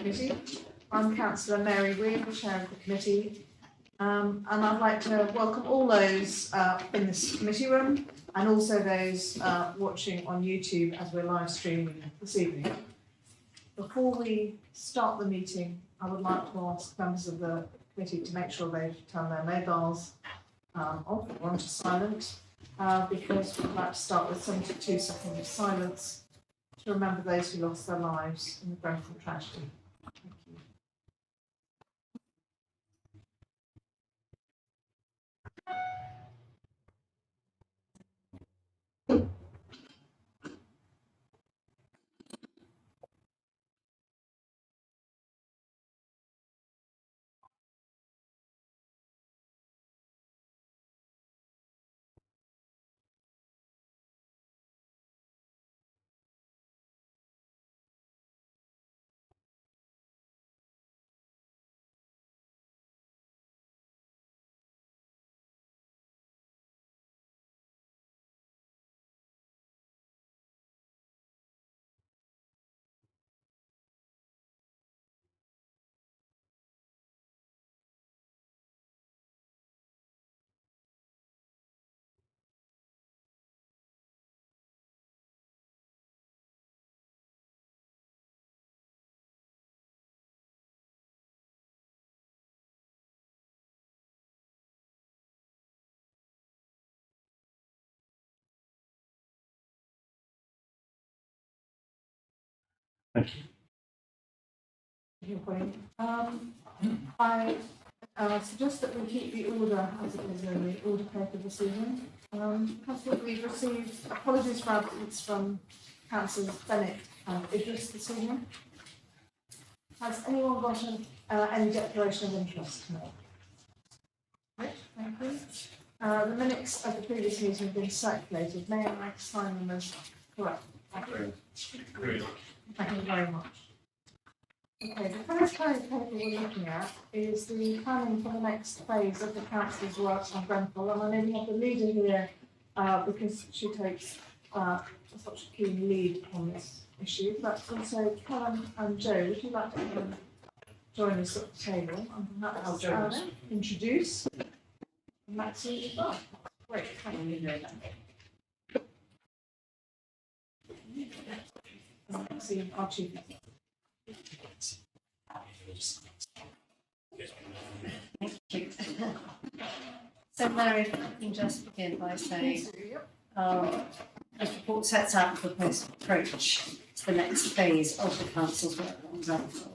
Committee. I'm Councillor Mary Wheel, Chair of the Committee, and I'd like to welcome all those in this committee room and also those watching on YouTube as we're live streaming this evening. Before we start the meeting, I would like to ask members of the committee to make sure they turn their mobiles off or onto silent, because we'd like to start with 72 seconds of silence to remember those who lost their lives in the Grenfell tragedy. Thank you. Thank you. I suggest that we keep the order as it is in the order paper this evening. We've received apologies for absence from Councillors Bennett and Idris this evening. Has anyone got any declaration of interest to make? Right, thank you. The minutes of the previous meeting have been circulated. May I sign them as correct? Thank you. Thank you very much. Okay, the first kind of paper we're looking at is the planning for the next phase of the council's work on Grenfell, and I know we have the leader here because she takes such a keen lead on this issue. But also Callum and Joe, would you like to join us at the table and perhaps introduce Maxine as well? Great, thank you. Maxine, our chief. So Mary, if I can just begin by saying this report sets out the proposed approach to the next phase of the council's work on Grenfell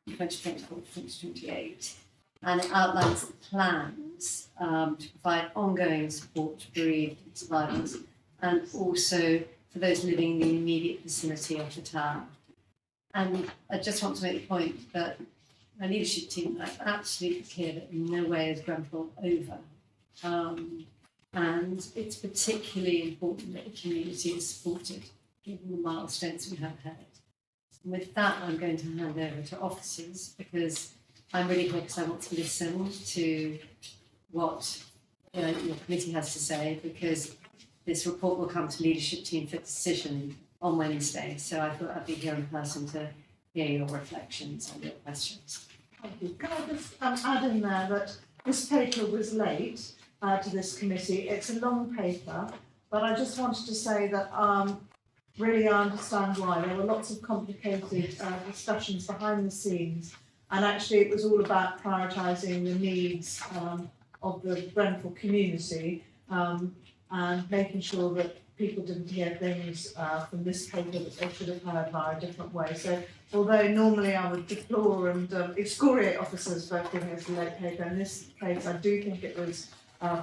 in 2024-2028, and it outlines the plans to provide ongoing support to bereaved survivors and also for those living in the immediate vicinity of the tower. And I just want to make the point that my leadership team are absolutely clear that in no way is Grenfell over. And it's particularly important that the community is supported, given the milestones we have had. And with that, I'm going to hand over to officers because I'm really here because I want to listen to what your committee has to say, because this report will come to leadership team for decision on Wednesday. So I thought I'd be here in person to hear your reflections and your questions. Thank you. Can I just add in there that this paper was late to this committee. It's a long paper, but I just wanted to say that really I understand why. There were lots of complicated discussions behind the scenes, and actually it was all about prioritising the needs of the Grenfell community and making sure that people didn't hear things from this paper that they should have heard via a different way. So although normally I would deplore and excoriate officers for giving us a late paper, in this case I do think it was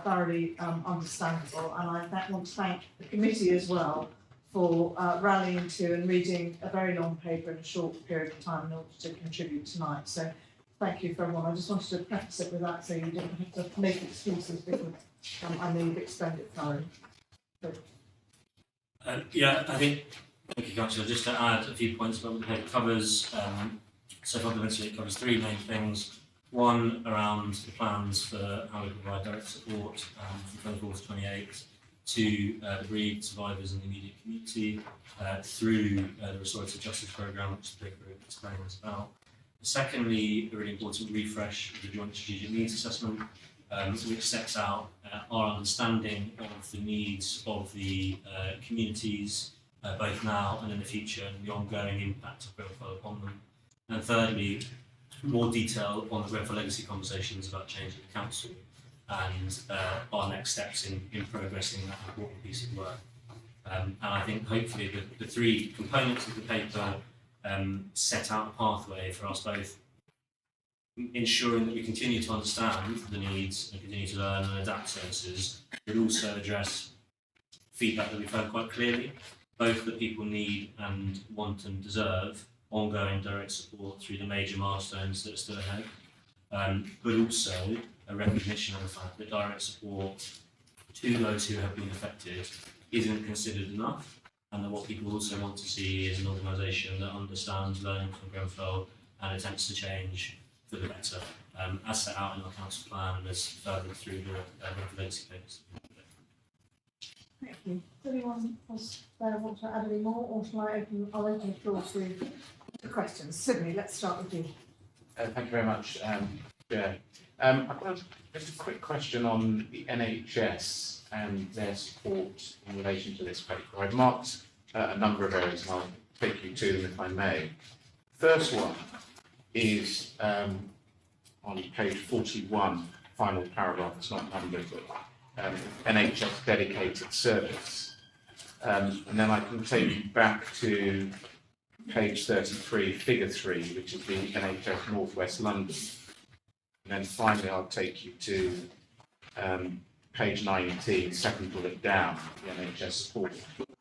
thoroughly understandable, and I want to thank the committee as well for rallying to and reading a very long paper in a short period of time in order to contribute tonight. So thank you for everyone. I just wanted to preface it with that so you didn't have to make excuses because I know you've explained it thoroughly. Yeah, I think, thank you, Councillor. Just to add a few points about what the paper covers. So fundamentally, it covers three main things. One, around the plans for how we provide direct support from 24 to 28 to the bereaved survivors in the immediate community through the Restorative Justice Programme, which the paper explains about. Secondly, a really important refresh of the Joint Strategic Needs Assessment, which sets out our understanding of the needs of the communities, both now and in the future, and the ongoing impact of Grenfell upon them. And thirdly, more detail on the Grenfell legacy conversations about changing the council and our next steps in progressing that important piece of work. And I think hopefully the three components of the paper set out a pathway for us both ensuring that we continue to understand the needs and continue to learn and adapt services, but also address feedback that we've heard quite clearly, both that people need and want and deserve ongoing direct support through the major milestones that are still ahead, but also a recognition of the fact that direct support to those who have been affected isn't considered enough, and that what people also want to see is an organisation that understands learning from Grenfell and attempts to change for the better, as set out in our council plan and as further through the legacy papers. Thank you. Does anyone else there want to add any more, or shall I open? I'll open the floor to the questions. Sydney, let's start with you. Thank you very much, Chair. I've got just a quick question on the NHS and their support in relation to this paper. I've marked a number of areas and I'll take you to them if I may. First one is on page 41, final paragraph, it's not numbered, but NHS dedicated service. And then I can take you back to page 33, figure 3, which is the NHS North West London. And then finally, I'll take you to page 19, second bullet down, the NHS support.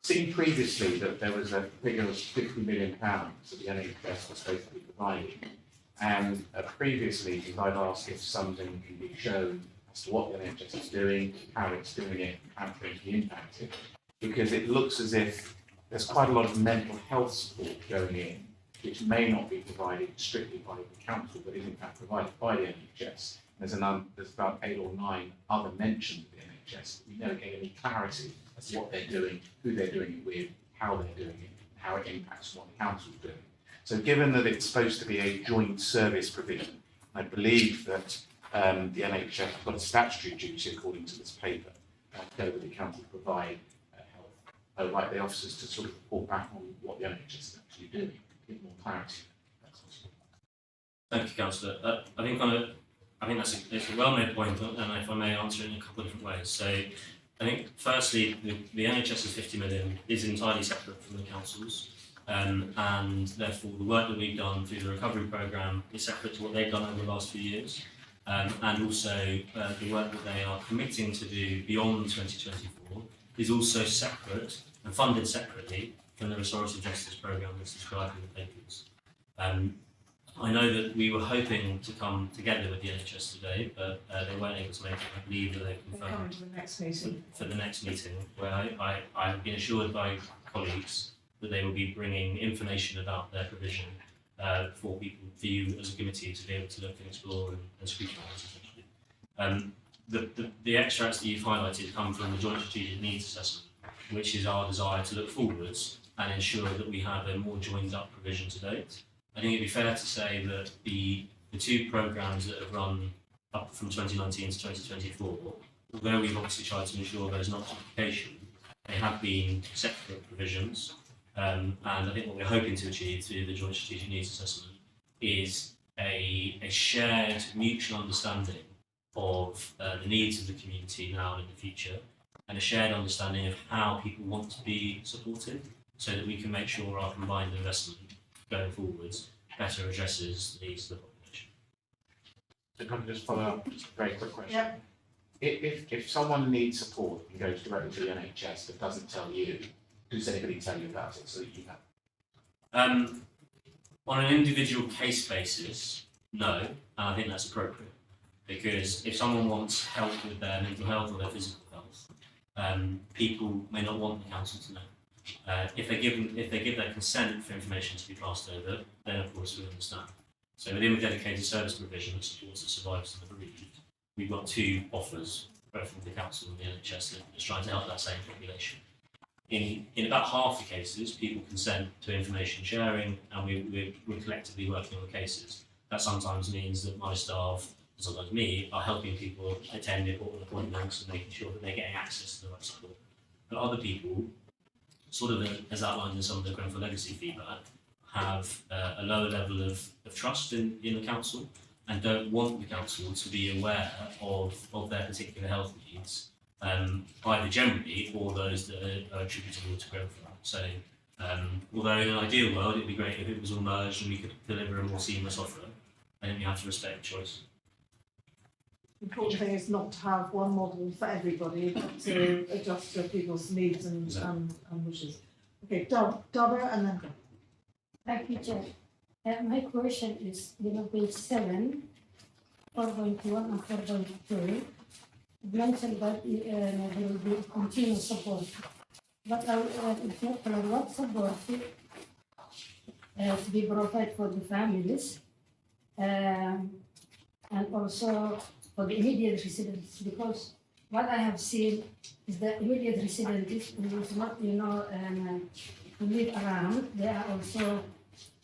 Seen previously that there was a figure of £50 million that the NHS was supposed to be providing. And previously, I've asked if something can be shown as to what the NHS is doing, how it's doing it, how it's going to be impacted. Because it looks as if there's quite a lot of mental health support going in, which may not be provided strictly by the council, but is in fact provided by the NHS. There's about 8 or 9 other mentions of the NHS. We don't get any clarity as to what they're doing, who they're doing it with, how they're doing it, how it impacts what the council's doing. So given that it's supposed to be a joint service provision, I believe that the NHS has got a statutory duty, according to this paper, to go with the council to provide health, like the officers to sort of report back on what the NHS is actually doing, give more clarity. Thank you, Councillor. I think it's a well-made point, and if I may answer it in a couple of different ways. So, I think firstly, the NHS's 50 million is entirely separate from the council's, and therefore the work that we've done through the recovery programme is separate to what they've done over the last few years, and also the work that they are committing to do beyond 2024 is also separate and funded separately from the restorative justice programme that's described in the papers. I know that we were hoping to come together with the NHS today, but they weren't able to make it. I believe that they've We're coming confirmed to the next meeting. for the next meeting, where I have been assured by colleagues that they will be bringing information about their provision for people, for you as a committee to be able to look and explore and scrutinise essentially. The extracts that you've highlighted come from the Joint Strategic Needs Assessment, which is our desire to look forwards and ensure that we have a more joined up provision to date. I think it'd be fair to say that the two programmes that have run up from 2019 to 2024, although we've obviously tried to ensure there's not duplication, they have been separate provisions. And I think what we're hoping to achieve through the Joint Strategic Needs Assessment is a shared mutual understanding of the needs of the community now and in the future, and a shared understanding of how people want to be supported, so that we can make sure our combined investment going forwards better addresses the needs of the population. So can I just follow up, just a very quick question? Yep. If someone needs support and goes directly to the NHS but doesn't tell you, does anybody tell you about it so that you know? On an individual case basis, no, and I think that's appropriate, because if someone wants help with their mental health or their physical health, people may not want the council to know. If they give their consent for information to be passed over, then of course we understand. So within the dedicated service provision that supports the survivors and the bereaved, we've got 2 offers, both from the council and the NHS, that's trying to help that same population. in about half the cases, people consent to information sharing, and we're collectively working on the cases. That sometimes means that my staff, and sometimes me, are helping people attend important appointments and making sure that they're getting access to the right support. But other people, sort of as outlined in some of the Grenfell Legacy feedback, have a lower level of trust in the council and don't want the council to be aware of their particular health needs, either generally or those that are attributable to Grenfell. So, although in an ideal world it'd be great if it was all merged and we could deliver a more seamless offer, I think we have to respect choice. The important thing is not to have one model for everybody, but to adjust to people's needs and wishes. Okay, Dara and then go. Thank you, Chair. My question is, page 7, 4.1 and 4.2, it mentioned that there will be continuous support. But it's not clear what support to be provided for the families and also for the immediate residents, because what I have seen is that immediate residents who is not, who live around, they are also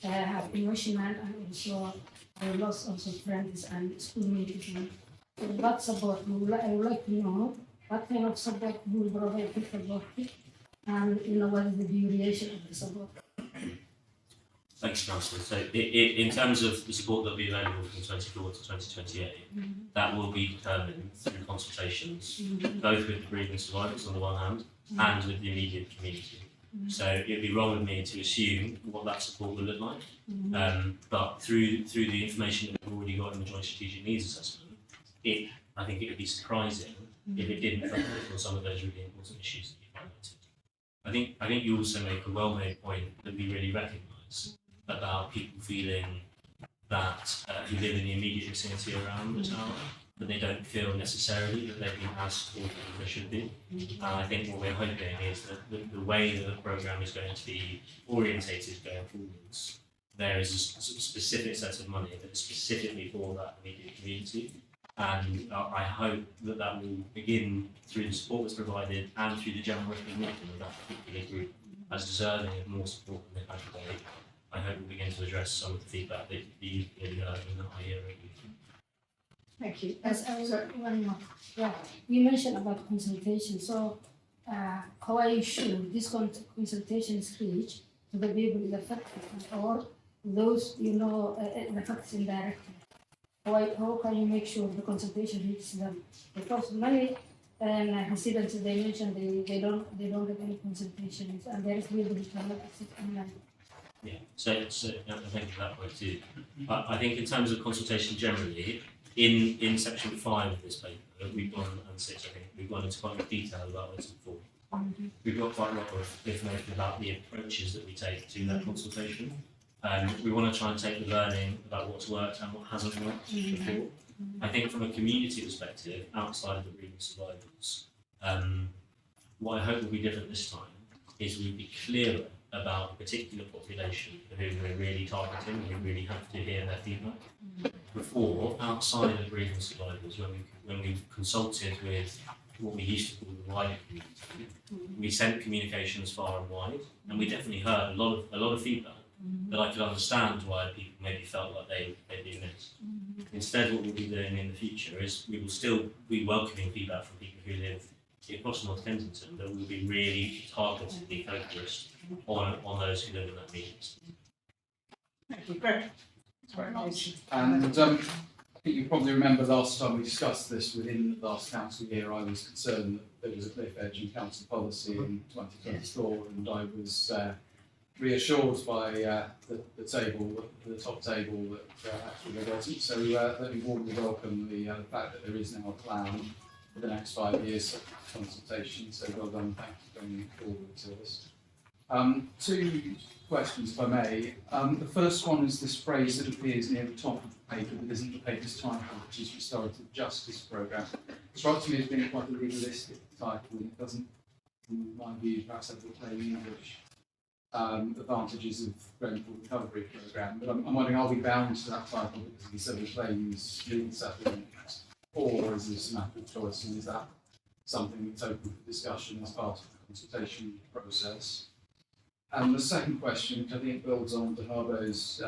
have emotional and also lost also friends and schoolmates. So what support I would like to know what kind of support will provide people about it, and what is the duration of the support. Thanks, Councillor. So in terms of the support that will be available from 2024 to 2028, that will be determined through consultations, both with the bereavement survivors on the one hand and with the immediate community. So it would be wrong of me to assume what that support will look like, but through the information that we've already got in the Joint Strategic Needs Assessment, I think it would be surprising if it didn't focus on some of those really important issues that you highlighted. I think you also make a well-made point that we really recognise about people feeling that who live in the immediate vicinity around the tower, but they don't feel necessarily that they've been as supported as they should be. And I think what we're hoping is that the way that the programme is going to be orientated going forwards, there is a specific set of money that is specifically for that immediate community. And I hope that that will begin through the support that's provided and through the general recognition of that particular group as deserving of more support than they've had today. I hope we'll begin to address some of the feedback that you've been and that I hear regularly. Thank you. Yes, one more. Yeah, you mentioned about consultation. So, how are you sure this consultation is reached to the people affected or those affected indirectly? How can you make sure the consultation reaches them? Because many residents, they mentioned they don't get any consultations, and there is really online. Yeah, so thank you for that point too. I think in terms of consultation generally, in section 5 of this paper, we've gone, and 6 I think, we've gone into quite a lot of detail about what's informed. We've got quite a lot of information about the approaches that we take to that consultation. We want to try and take the learning about what's worked and what hasn't worked before. I think from a community perspective, outside of the bereavement survivors, what I hope will be different this time is we'll be clearer about a particular population who we're really targeting, we really have to hear their feedback. Before, outside of bereavement survivors, when we've consulted with what we used to call the wider community, we sent communications far and wide, and we definitely heard a lot of feedback that I could understand why people maybe felt like they'd been missed. Instead, what we'll be doing in the future is we will still be welcoming feedback from people who live across North Kensington, but we'll be really targetedly focused on those who live in that immediate. Thank you, Greg. And I think you probably remember last time we discussed this within the last council year, I was concerned that there was a cliff edge in council policy in 2024, and I was reassured by the table, the top table, that actually there wasn't. So let me warmly welcome the fact that there is now a plan for the next 5 years of consultation. So well done, thank you for bringing it forward to us. 2 questions, if I may. The first one is this phrase that appears near the top of the paper that isn't the paper's title, which is Restorative Justice Programme. It strikes me as being quite a legalistic title, and it doesn't, in my view, perhaps have the plain English advantages of Grenfell Recovery Programme. But I'm wondering, are we bound to that title because of the civil claims legal settlement, or is this a matter of choice, and is that something that's open for discussion as part of the consultation process. And the second question, which I think builds on Dahabo's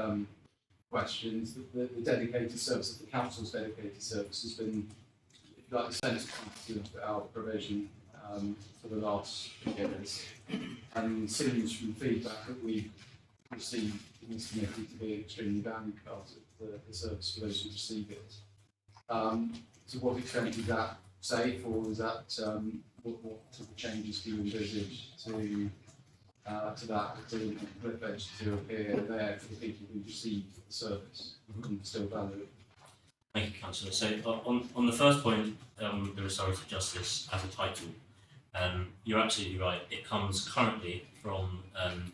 question, is that the dedicated service, the council's dedicated service, has been, if you like, the centre of our provision for the last years, and seems from feedback that we've received in this committee to be an extremely valued part of the service for those who receive it. To what extent is that safe, or is that what sort of changes do you envisage to that, to cliff edge to appear there for the people who receive the service and still value it? Thank you, Councillor. So on the first point, the restorative justice as a title, you're absolutely right. It comes currently from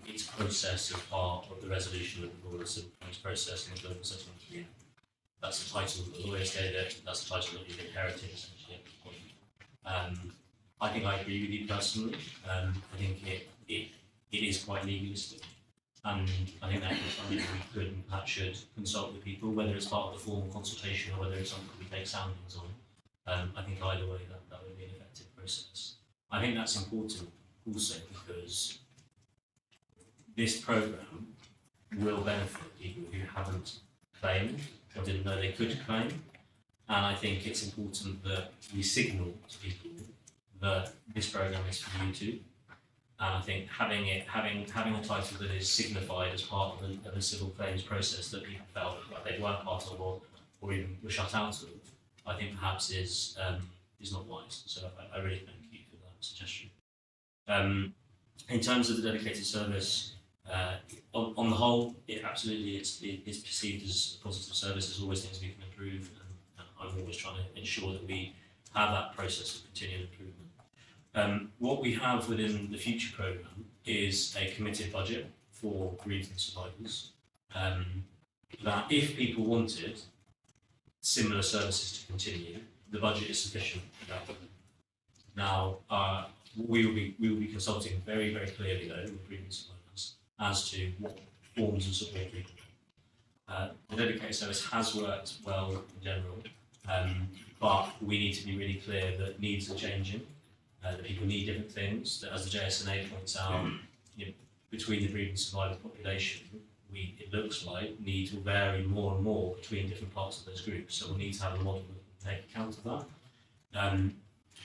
its process as part of the resolution of the broader civil claims process and the global settlement agreement. That's the title that the lawyers gave it. That's the title that you've inherited essentially at this point. I think I agree with you personally. I think it is quite legalistic, and I think that is something that we could and perhaps should consult with people, whether it's part of the formal consultation or whether it's something we take soundings on. I think either way that would be an effective process. I think that's important also because this programme will benefit people who haven't claimed or didn't know they could claim, and I think it's important that we signal to people that this programme is for you too. And I think having a title that is signified as part of the civil claims process that people felt like they weren't part of or even were shut out of, I think perhaps is not wise. So I really thank you for that suggestion. In terms of the dedicated service, on the whole, it absolutely is perceived as a positive service. There's always things we can improve, and I'm always trying to ensure that we have that process of continual improvement. What we have within the future programme is a committed budget for bereavement survivors, that if people wanted similar services to continue, the budget is sufficient for that. Now, we will be consulting very, very clearly though with bereavement survivors as to what forms of support we can. The dedicated service has worked well in general, but we need to be really clear that needs are changing. That people need different things, that as the JSNA points out, between the bereavement survivor population, it looks like needs will vary more and more between different parts of those groups. So we'll need to have a model that can take account of that.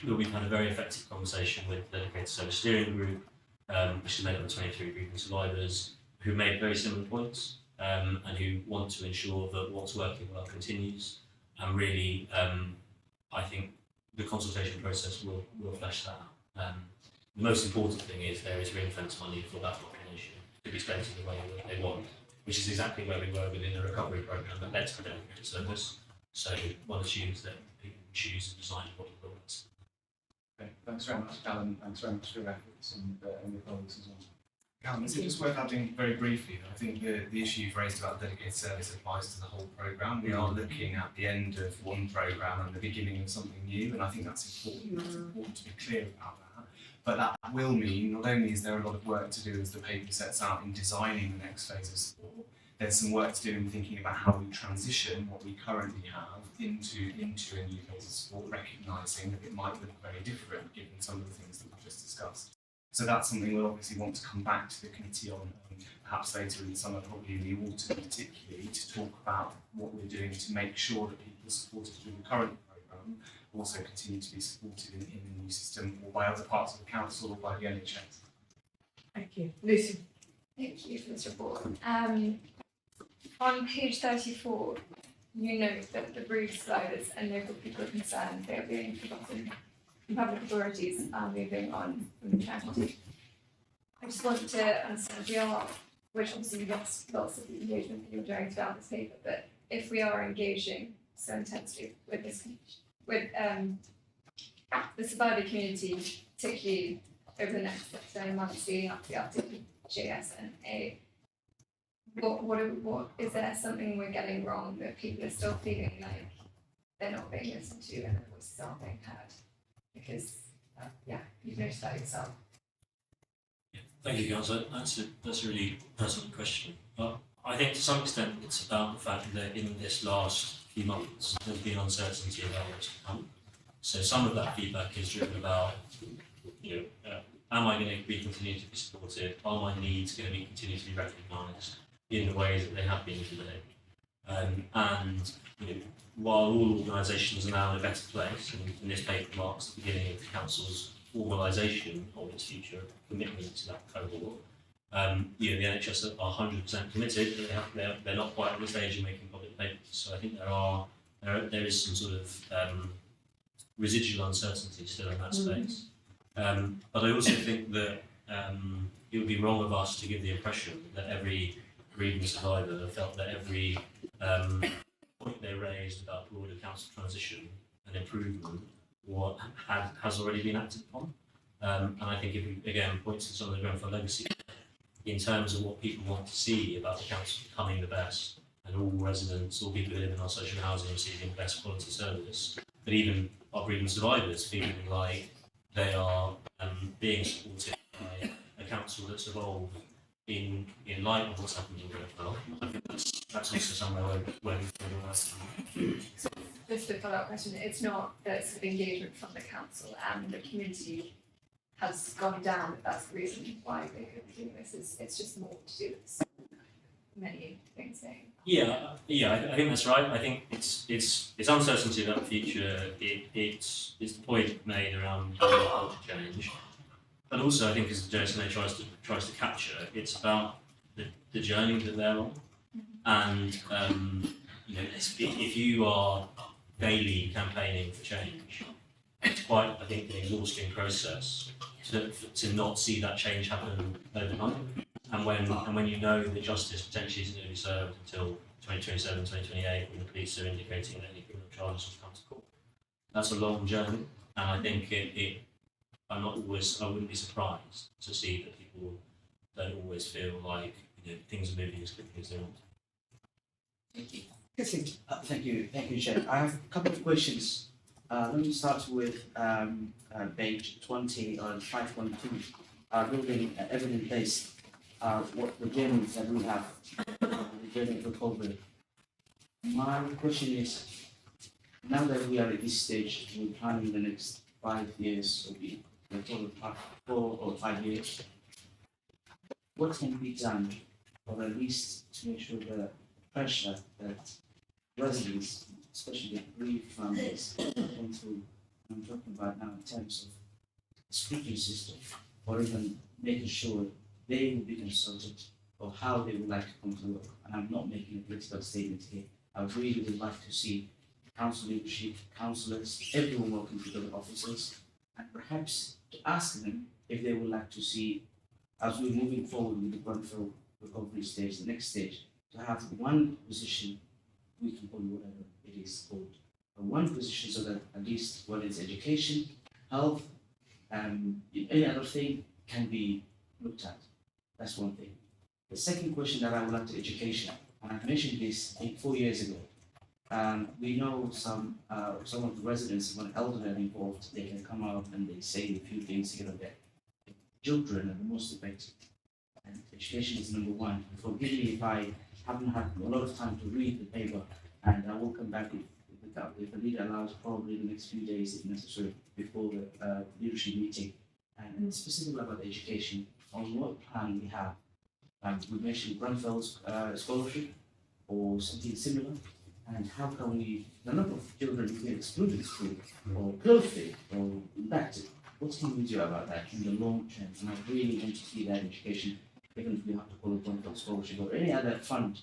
But we've had a very effective conversation with the Dedicated Service Steering Group, which is made up of 23 bereavement survivors, who made very similar points, and who want to ensure that what's working well continues. And really, I think the consultation process will flesh that out. The most important thing is there is ring-fence money for that population to be spent in the way that they want, which is exactly where we were within the recovery programme that led to the dedicated service. So one assumes that people choose to design what it works. Okay, thanks very much, Callum. Thanks very much for your efforts and your colleagues as well. Callum, is it just worth adding very briefly? I think the issue you've raised about dedicated service applies to the whole programme. We are looking at the end of one programme and the beginning of something new, and I think that's important. It's important to be clear about that. But that will mean not only is there a lot of work to do as the paper sets out in designing the next phase of support, there's some work to do in thinking about how we transition what we currently have into a new phase of support, recognising that it might look very different given some of the things that we've just discussed. So that's something we'll obviously want to come back to the committee on, perhaps later in the summer, probably in the autumn particularly, to talk about what we're doing to make sure that people supported through the current programme also continue to be supported in the new system, or by other parts of the council or by the NHS. Thank you. Lucy. Thank you for this report. On page 34, you note that the bereaved survivors and local people are concerned they are being forgotten. Public authorities are moving on from tragedy. I just want to understand which obviously we get lots of engagement that you're doing throughout this paper, but if we are engaging so intensely with this, with the survivor community, particularly over the next 7 months leading up to the update of JSNA, what is there something we're getting wrong that people are still feeling like they're not being listened to and their voices aren't being heard? Because, you've noticed that yourself. Yeah, thank you, Councillor. That's a really pertinent question. But I think to some extent it's about the fact that in this last few months there's been uncertainty about what's to come. So some of that feedback is driven about, am I going to be continued to be supported? Are my needs going to be continued to be recognised in the ways that they have been today? And you know, while all organisations are now in a better place, and this paper marks the beginning of the council's formalisation of its future commitment to that cohort, you know, the NHS are 100% committed, but they're not quite at the stage of making public papers. So I think there is some sort of residual uncertainty still in that space. But I also think that it would be wrong of us to give the impression that every bereavement survivor felt that every point they raised about broader council transition and improvement has already been acted upon. And I think if we, again, points to some of the Grenfell legacy in terms of what people want to see about the council becoming the best, and all residents, all people who live in our social housing receiving the best quality service, but even our bereavement survivors feeling like they are being supported by a council that's evolved in light of what's happened in Grenfell. I think that's also somewhere where we feel Just a follow-up question, it's not that sort of engagement from the council and the community has gone down, that that's the reason why they could be doing this, it's just more to do with many things saying. Yeah, I think that's right. I think it's uncertainty about the future. It's the point made around culture change, but also I think as the JSNA tries to capture, it's about the journey that they're on, and you know, if you are daily campaigning for change, it's quite, I think, an exhausting process to not see that change happen overnight. And when you know that justice potentially isn't going to be served until 2027, 2028, when the police are indicating that any criminal charges will come to court, that's a long journey. And I think I wouldn't be surprised to see that people don't always feel like, you know, things are moving as quickly as they want. Thank you. Thank you, Chair. I have a couple of questions. Let me start with page 20 on 5.2, building evidence-based. What the journey that we have, the journey of recovery. My question is, now that we are at this stage, we're planning the next 5 years, or the total 4 or 5 years, what can be done, or at least to make sure the pressure that residents, especially bereaved families, going through, I'm talking about now in terms of scrutiny system, or even making sure they will be consulted of how they would like to come to work. And I'm not making a political statement here. I really would like to see council leadership, councillors, everyone working for the officers, and perhaps to ask them if they would like to see, as we're moving forward with the Grenfell recovery stage, the next stage, to have one position, we can call it whatever it is called, but one position so that at least whether it's education, health, any other thing can be looked at. That's one thing. The second question that I would like to education, and I mentioned this 4 years ago. We know some of the residents, when elderly are involved, they can come out and they say a few things here and there. Children are the most affected, and education is number one. And forgive me if I haven't had a lot of time to read the paper, and I will come back if the leader allows, probably in the next few days if necessary, before the leadership meeting, and specifically about education, on what plan we have. We mentioned Grenfell's scholarship or something similar, and how can we, the number of children who get excluded school or closed it or impacted, what can we do about that in the long term? And I really want to see that education, even if we have to call it Grenfell scholarship or any other fund,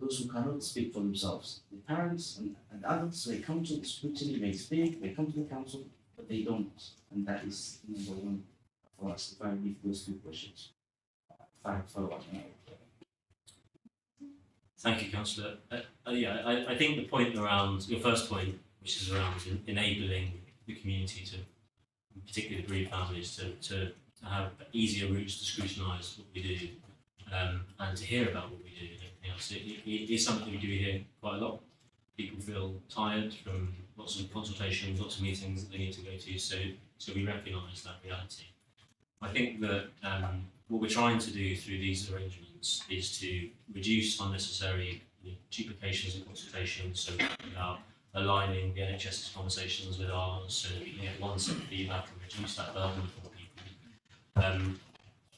those who cannot speak for themselves, the parents and others, they come to the scrutiny, they speak, they come to the council, but they don't, and that is number one for us, if I leave those two questions. If I have follow-up. Thank you, Councillor. I think the point around, your first point, which is around enabling the community to, particularly the bereaved families, to have easier routes to scrutinise what we do and to hear about what we do and everything else. It is something we do here quite a lot. People feel tired from lots of consultations, lots of meetings that they need to go to, so we recognise that reality. I think that what we're trying to do through these arrangements is to reduce unnecessary duplications and consultations, so about aligning the NHS's conversations with ours so that we can get one set of feedback and reduce that burden for people.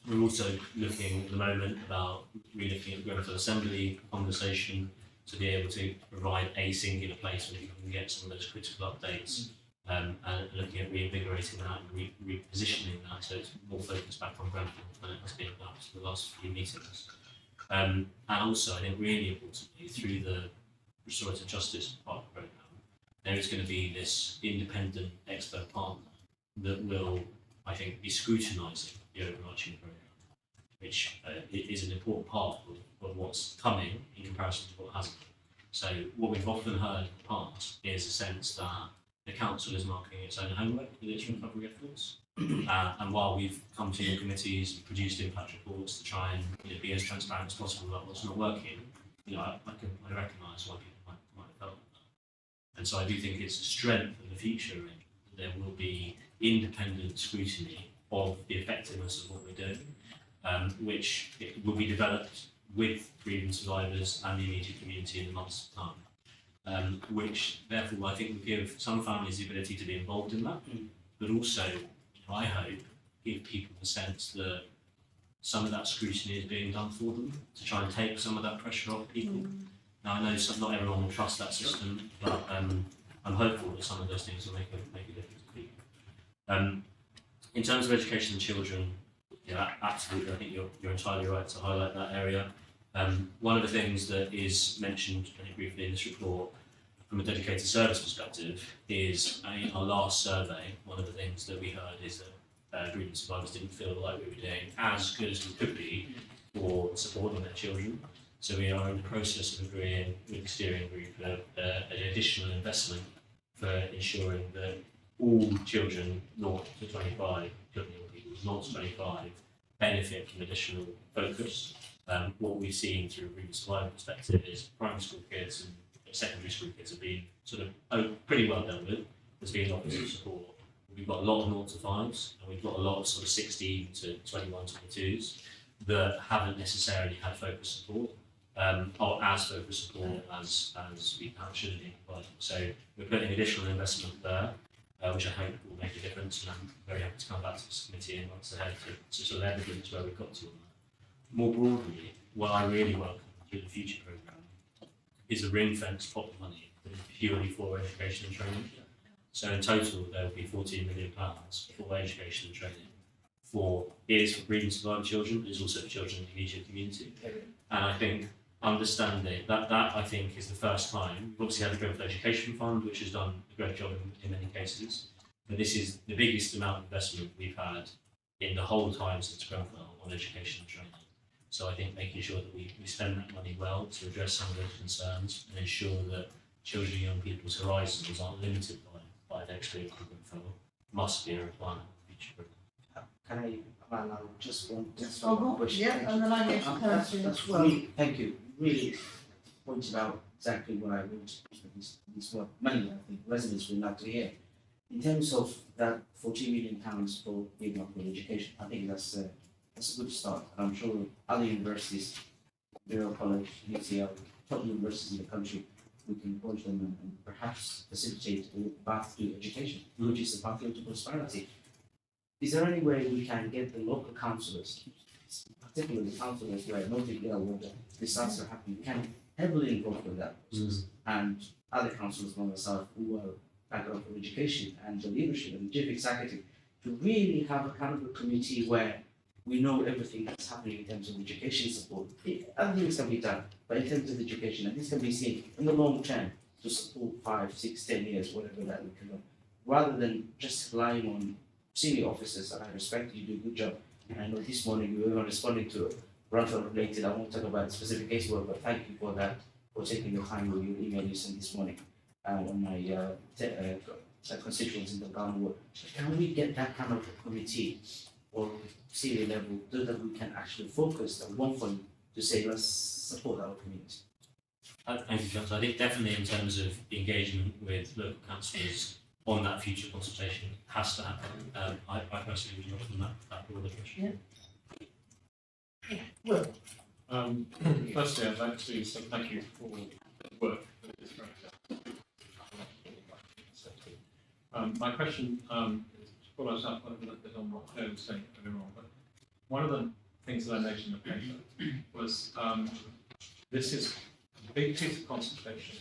We're also looking at the moment about re-looking at the Grenfell Assembly conversation to be able to provide a singular place where you can get some of those critical updates, and looking at reinvigorating that and repositioning that so it's more focused back on Grenfell than it has been about for the last few meetings. And also, I think really importantly, through the Restorative Justice Partner Programme, there is going to be this independent expert partner that will, I think, be scrutinising the overarching programme, which is an important part of what's coming in comparison to what hasn't. So what we've often heard in the past is a sense that the council is marking its own homework with its recovery efforts. And while we've come to your committees and produced impact reports to try and be as transparent as possible about what's not working, I recognise why people might have felt that. And so I do think it's a strength of the future that there will be independent scrutiny of the effectiveness of what we're doing, which will be developed with grievance survivors and the immediate community in the months to come, which therefore I think will give some families the ability to be involved in that, but also, I hope, give people the sense that some of that scrutiny is being done for them to try and take some of that pressure off people. Now I know not everyone will trust that system, but I'm hopeful that some of those things will make a difference to people. In terms of education and children, yeah, absolutely. I think you're entirely right to highlight that area. One of the things that is mentioned, I think, briefly in this report, from a dedicated service perspective, is in our last survey, one of the things that we heard is that grievance survivors didn't feel like we were doing as good as we could be for supporting their children. So we are in the process of agreeing with the steering group an additional investment for ensuring that all children 0 to 25, children or people 0 to 25, benefit from additional focus. What we've seen through a grievance survivor perspective is primary school kids and secondary school kids have been sort of pretty well dealt with. There's been lots of support. We've got a lot of 0 to 5s, and we've got a lot of sort of 16 to 21, 22s that haven't necessarily had focus support, or as focused support as we perhaps should have been providing. So we're putting additional investment there, which I hope will make a difference, and I'm very happy to come back to this committee in months ahead to sort of evidence where we've got to on that. More broadly, what I really welcome through the future programme is a ring-fenced pot of money that is purely for education and training. So in total, there will be £14 million for education and training. It is for grievance survivor children, it is also for children in the immediate community. And I think understanding that I think is the first time. We've obviously had the Grenfell Education Fund, which has done a great job in many cases, but this is the biggest amount of investment we've had in the whole time since Grenfell on education and training. So I think making sure that we spend that money well to address some of those concerns and ensure that children and young people's horizons aren't limited by their experience with Grenfell must be a requirement of the future programme. Can I allow just one question? Yeah, and then I'm going to Kirsty as well. Really, thank you. Really pointed out exactly what I want this work. Many, I think, residents would like to hear. In terms of that £14 million for giving up for education, I think that's a good start. I'm sure other universities, Imperial College, UCL, top universities in the country, we can approach them and perhaps facilitate a path to education, which is a pathway to prosperity. Is there any way we can get the local councillors, particularly the councillors where notably where the disasters are happening, can heavily involved in that process, and other councillors from the south who are background for education and the leadership and the chief executive to really have a kind of a committee where we know everything that's happening in terms of education support. Other things can be done, but in terms of education, and this can be seen in the long term to support 5, 6, 10 years, whatever that we can do, rather than just relying on senior officers. And I respect you do a good job. And I know this morning you were responding to Grenfell related. I won't talk about specific casework, but thank you for that, for taking your time with your email you sent this morning on my constituents in the Ghana work. Can we get that kind of committee or senior level so that we can actually focus on one point to say let's support our community? Thank you, Councillor. I think definitely in terms of engagement with local councillors on that future consultation has to happen. I personally would welcome that broader question. Yeah. Firstly, I'd like to say thank you for the work that is very my question follows up a little bit on what Claire was saying earlier on, but one of the things that I noted in the paper was this is a big piece of consultation,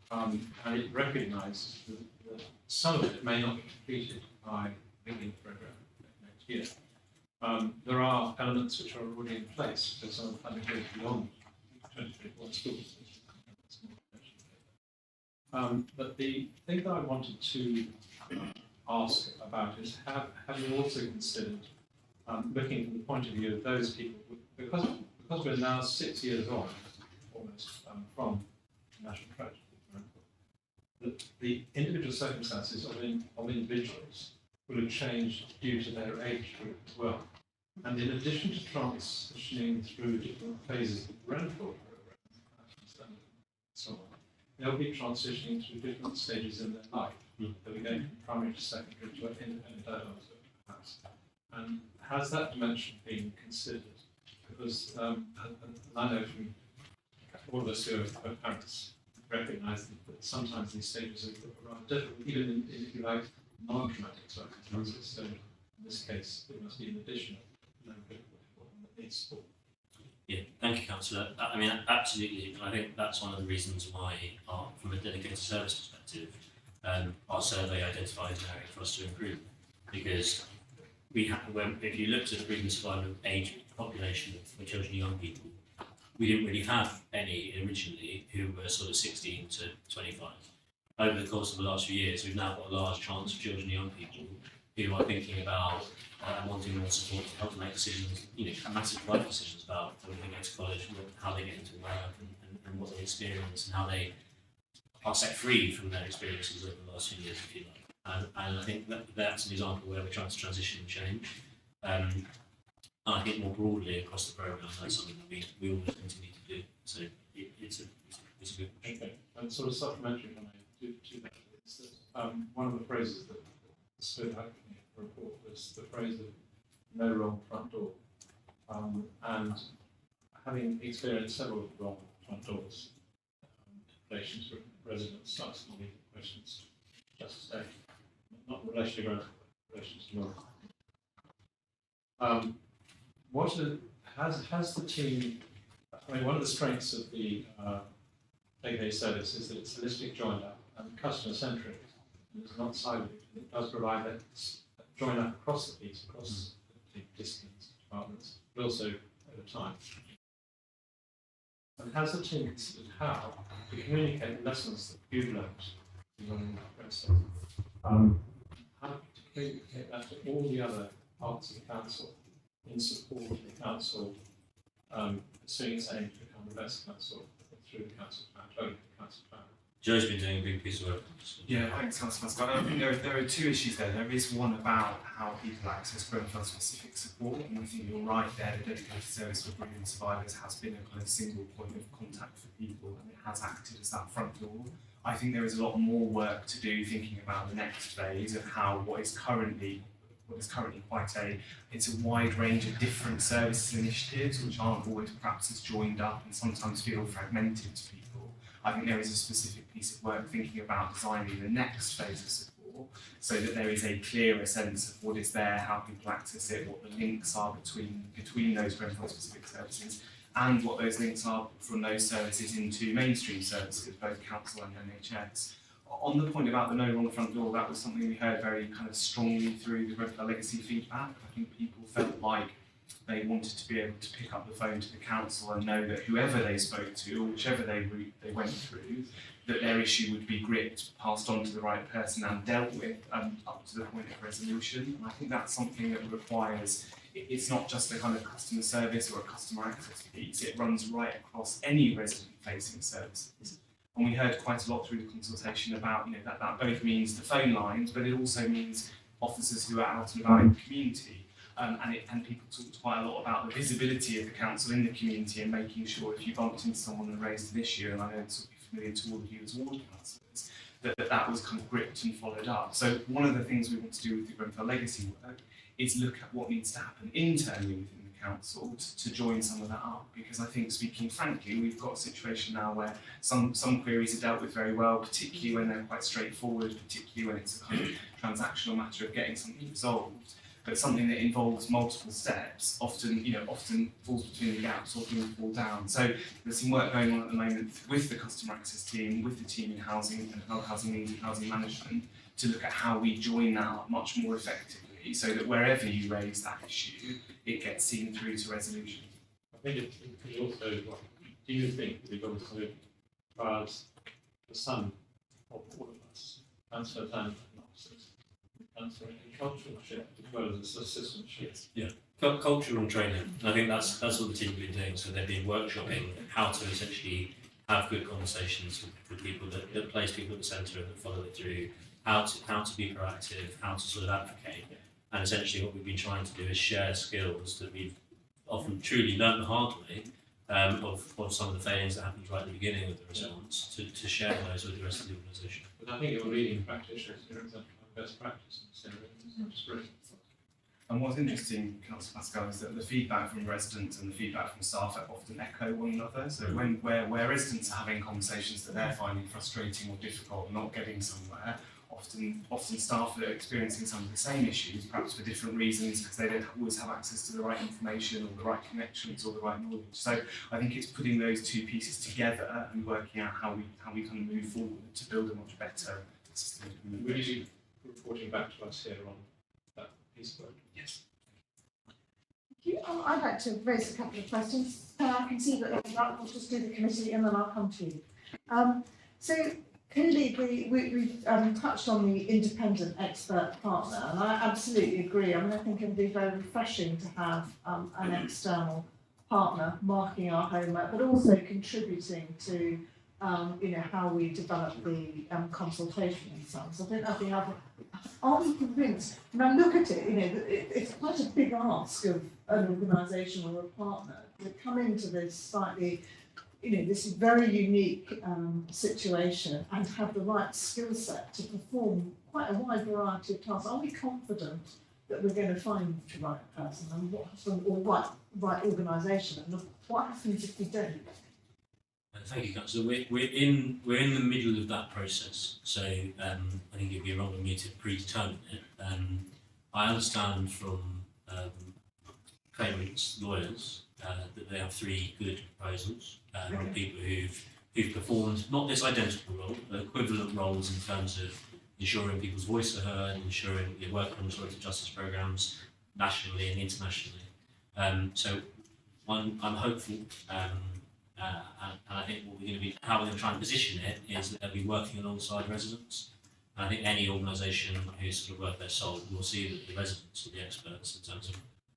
and it recognised that some of it may not be completed by the beginning of the programme next year. There are elements which are already in place, so some of the funding goes beyond 2021 schools. But the thing that I wanted to ask about is, have you also considered looking from the point of view of those people, because we're now 6 years on, almost, from the national tragedy, the individual circumstances of individuals will have changed due to their age group as well. And in addition to transitioning through different phases of the rental program, and so on, they'll be transitioning through different stages in their life. They'll be going from primary to secondary to independent adulthood, perhaps. And has that dimension been considered? Because I know from all of us who are parents recognise that sometimes these stages are rather difficult, even in, if you like, non-traumatic circumstances. So in this case, there must be an additional that needs support. Yeah, thank you, Councillor. I mean, absolutely. I think that's one of the reasons why, from a dedicated service perspective, our survey identifies an area for us to improve. Because if you looked at the previous survival age population for children and young people, we didn't really have any originally who were sort of 16 to 25. Over the course of the last few years, we've now got a large chance of children and young people who are thinking about wanting more support to help them make decisions, massive life decisions about whether they go to college, how they get into work, and what they experience, and how they are set free from their experiences over the last few years, if you like. And I think that's an example where we're trying to transition and change. And I think more broadly across the programme, that's something that we always continue to do. So it's a good question. Okay, and sort of supplementary when I do that is that one of the phrases that stood out in the report was the phrase of no wrong front door. And having experienced several wrong front doors, in relation to residents starts to lead questions just to say, not in relation to growth, but in relation to law. Has the team, I mean, one of the strengths of the AA service is that it's holistic, joined up, and customer centric. It's not siloed. It does provide that join up across the piece, across the disciplines, departments, but also over time. And has the team considered how to communicate the lessons that you've learned in running that process? How to communicate that to all the other parts of the council in support of the council pursuing its aim to become the best council through the council plan, totally the council plan. Joe's been doing a big piece of work. Yeah, thanks, Councillor Scott. I think there are two issues there. There is one about how people access Grenfell specific support, and I think you're right there. The dedicated service for bereavement survivors has been a kind of single point of contact for people, and it has acted as that front door. I think there is a lot more work to do thinking about the next phase of how what is currently quite it's a wide range of different services and initiatives which aren't always perhaps as joined up and sometimes feel fragmented to people. I think there is a specific piece of work thinking about designing the next phase of support so that there is a clearer sense of what is there, how people access it, what the links are between those Grenfell specific services, and what those links are from those services into mainstream services, both council and NHS. On the point about the no wrong front door, that was something we heard very kind of strongly through the Grenfell Legacy feedback. I think people felt like they wanted to be able to pick up the phone to the council and know that whoever they spoke to, or whichever route they went through, that their issue would be gripped, passed on to the right person and dealt with up to the point of resolution. And I think that's something that requires, it's not just a kind of customer service or a customer access piece, it runs right across any resident-facing services. And we heard quite a lot through the consultation about, that both means the phone lines, but it also means officers who are out and about in the community. And people talked quite a lot about the visibility of the council in the community and making sure if you bumped into someone and raised an issue, and I know this will be familiar to all of you as ward councillors, that was kind of gripped and followed up. So one of the things we want to do with the Grenfell Legacy work is look at what needs to happen internally within the council to join some of that up, because I think, speaking frankly, we've got a situation now where some queries are dealt with very well, particularly when they're quite straightforward, particularly when it's a kind of transactional matter of getting something resolved. but something that involves multiple steps often, often falls between the gaps or things fall down. So there's some work going on at the moment with the customer access team, with the team in housing and housing needs and housing management, to look at how we join that up much more effectively, so that wherever you raise that issue, it gets seen through to resolution. I think it could also, do you think that we've also, as far as the sum of all of us, transfer talent and officers, transfer a cultural shift as well as a system shift? Yeah, cultural and training. And I think that's what the team have been doing. So they've been workshopping how to essentially have good conversations with people that place people at the centre and that follow it through, how to be proactive, how to sort of advocate. And essentially what we've been trying to do is share skills that we've often truly learned the hard way of some of the failings that happened right at the beginning of the response, to share those with the rest of the organisation. But I think you're leading practitioners, you're exemplifying best practice in this area, which is great. And what's interesting, Councillor Pascal, is that the feedback from residents and the feedback from staff often echo one another. So where residents are having conversations that they're finding frustrating or difficult or not getting somewhere, often staff are experiencing some of the same issues, perhaps for different reasons, because they don't always have access to the right information or the right connections or the right knowledge. So I think it's putting those two pieces together and working out how we kind of move forward to build a much better system. Will you be reporting back to us here on that piece of work? Yes. Thank you. I'd like to raise a couple of questions. I can see that we'll just do the committee and then I'll come to you. So clearly we've touched on the independent expert partner, and I absolutely agree. I mean, I think it would be very refreshing to have an external partner marking our homework, but also contributing to how we develop the consultation and so on. So I think are we convinced? When I look at it, it's quite a big ask of an organisation or a partner to come into this slightly, this very unique situation and have the right skill set to perform quite a wide variety of tasks. Are we confident that we're going to find the right person and what happens, or right organisation, and what happens if we don't? Thank you, Councillor. We're in the middle of that process, so I think it'd be wrong of me to predetermine it. I understand from claimants' lawyers that they have 3 good proposals from people who've performed not this identical role, but equivalent roles in terms of ensuring people's voice are heard, ensuring they work on restorative justice programmes nationally and internationally. So I'm hopeful. And I think how we're going to try and position it is that they'll be working alongside residents. And I think any organisation who's sort of worth their salt will see that the residents are the experts in terms of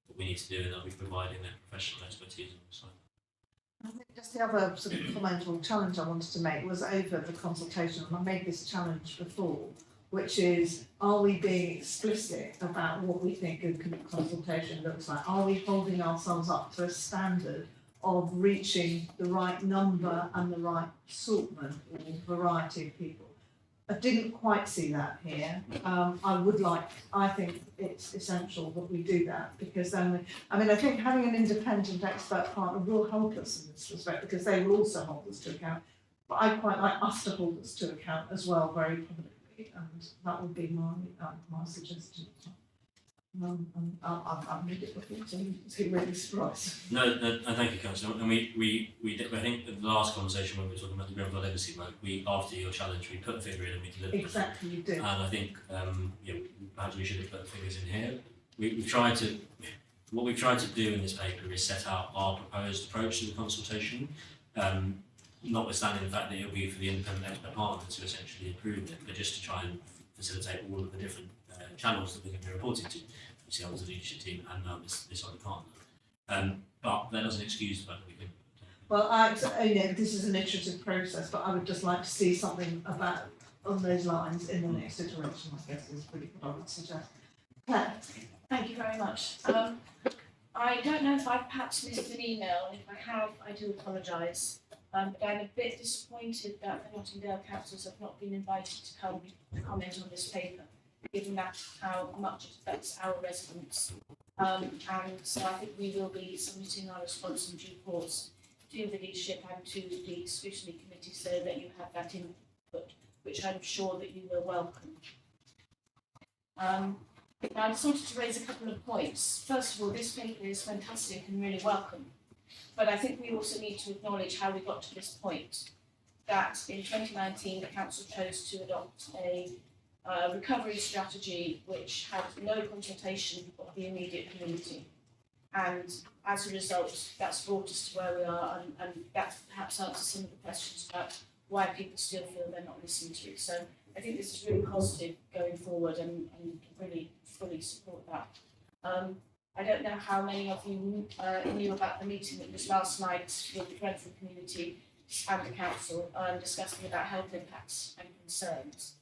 what we need to do, and they'll be providing their professional expertise alongside. I think just the other sort of comment or challenge I wanted to make was over the consultation, and I made this challenge before, which is, are we being explicit about what we think a consultation looks like? Are we holding ourselves up to a standard of reaching the right number and the right assortment or variety of people? I didn't quite see that here. I think it's essential that we do that, because then, I think having an independent expert partner will help us in this respect, because they will also hold us to account. But I'd quite like us to hold us to account as well, very publicly, and that would be my suggestion. I've made it before, so it's really surprised. No, thank you, Councillor. And we did, I think the last conversation when we were talking about the Grenfell legacy work, after your challenge, we put a figure in and we delivered. Exactly, you did. And I think perhaps we should have put the figures in here. What we've tried to do in this paper is set out our proposed approach to the consultation, notwithstanding the fact that it will be for the independent expert partner to essentially improve it, but just to try and facilitate all of the different channels that we're going to be reporting to. See, I was the leadership team and now this other partner. But that doesn't excuse the fact that we can. Well, this is an iterative process, but I would just like to see something on those lines in the next iteration, I guess, is really what I would suggest. Claire. Thank you very much. I don't know if I've perhaps missed an email, and if I have, I do apologise. But I'm a bit disappointed that the Nottingdale councillors have not been invited to come to comment on this paper, given that how much it affects our residents. And so I think we will be submitting our response in due course to the leadership and to the Scrutiny Committee, so that you have that input, which I'm sure that you will welcome. Now, I just wanted to raise a couple of points. First of all, this paper is fantastic and really welcome, but I think we also need to acknowledge how we got to this point. That in 2019, the council chose to adopt a recovery strategy which had no consultation of the immediate community. And as a result, that's brought us to where we are, and that perhaps answers some of the questions about why people still feel they're not listened to. So I think this is really positive going forward, and really fully support that. I don't know how many of you knew about the meeting that was last night with the Brentford community and the council discussing about health impacts and concerns.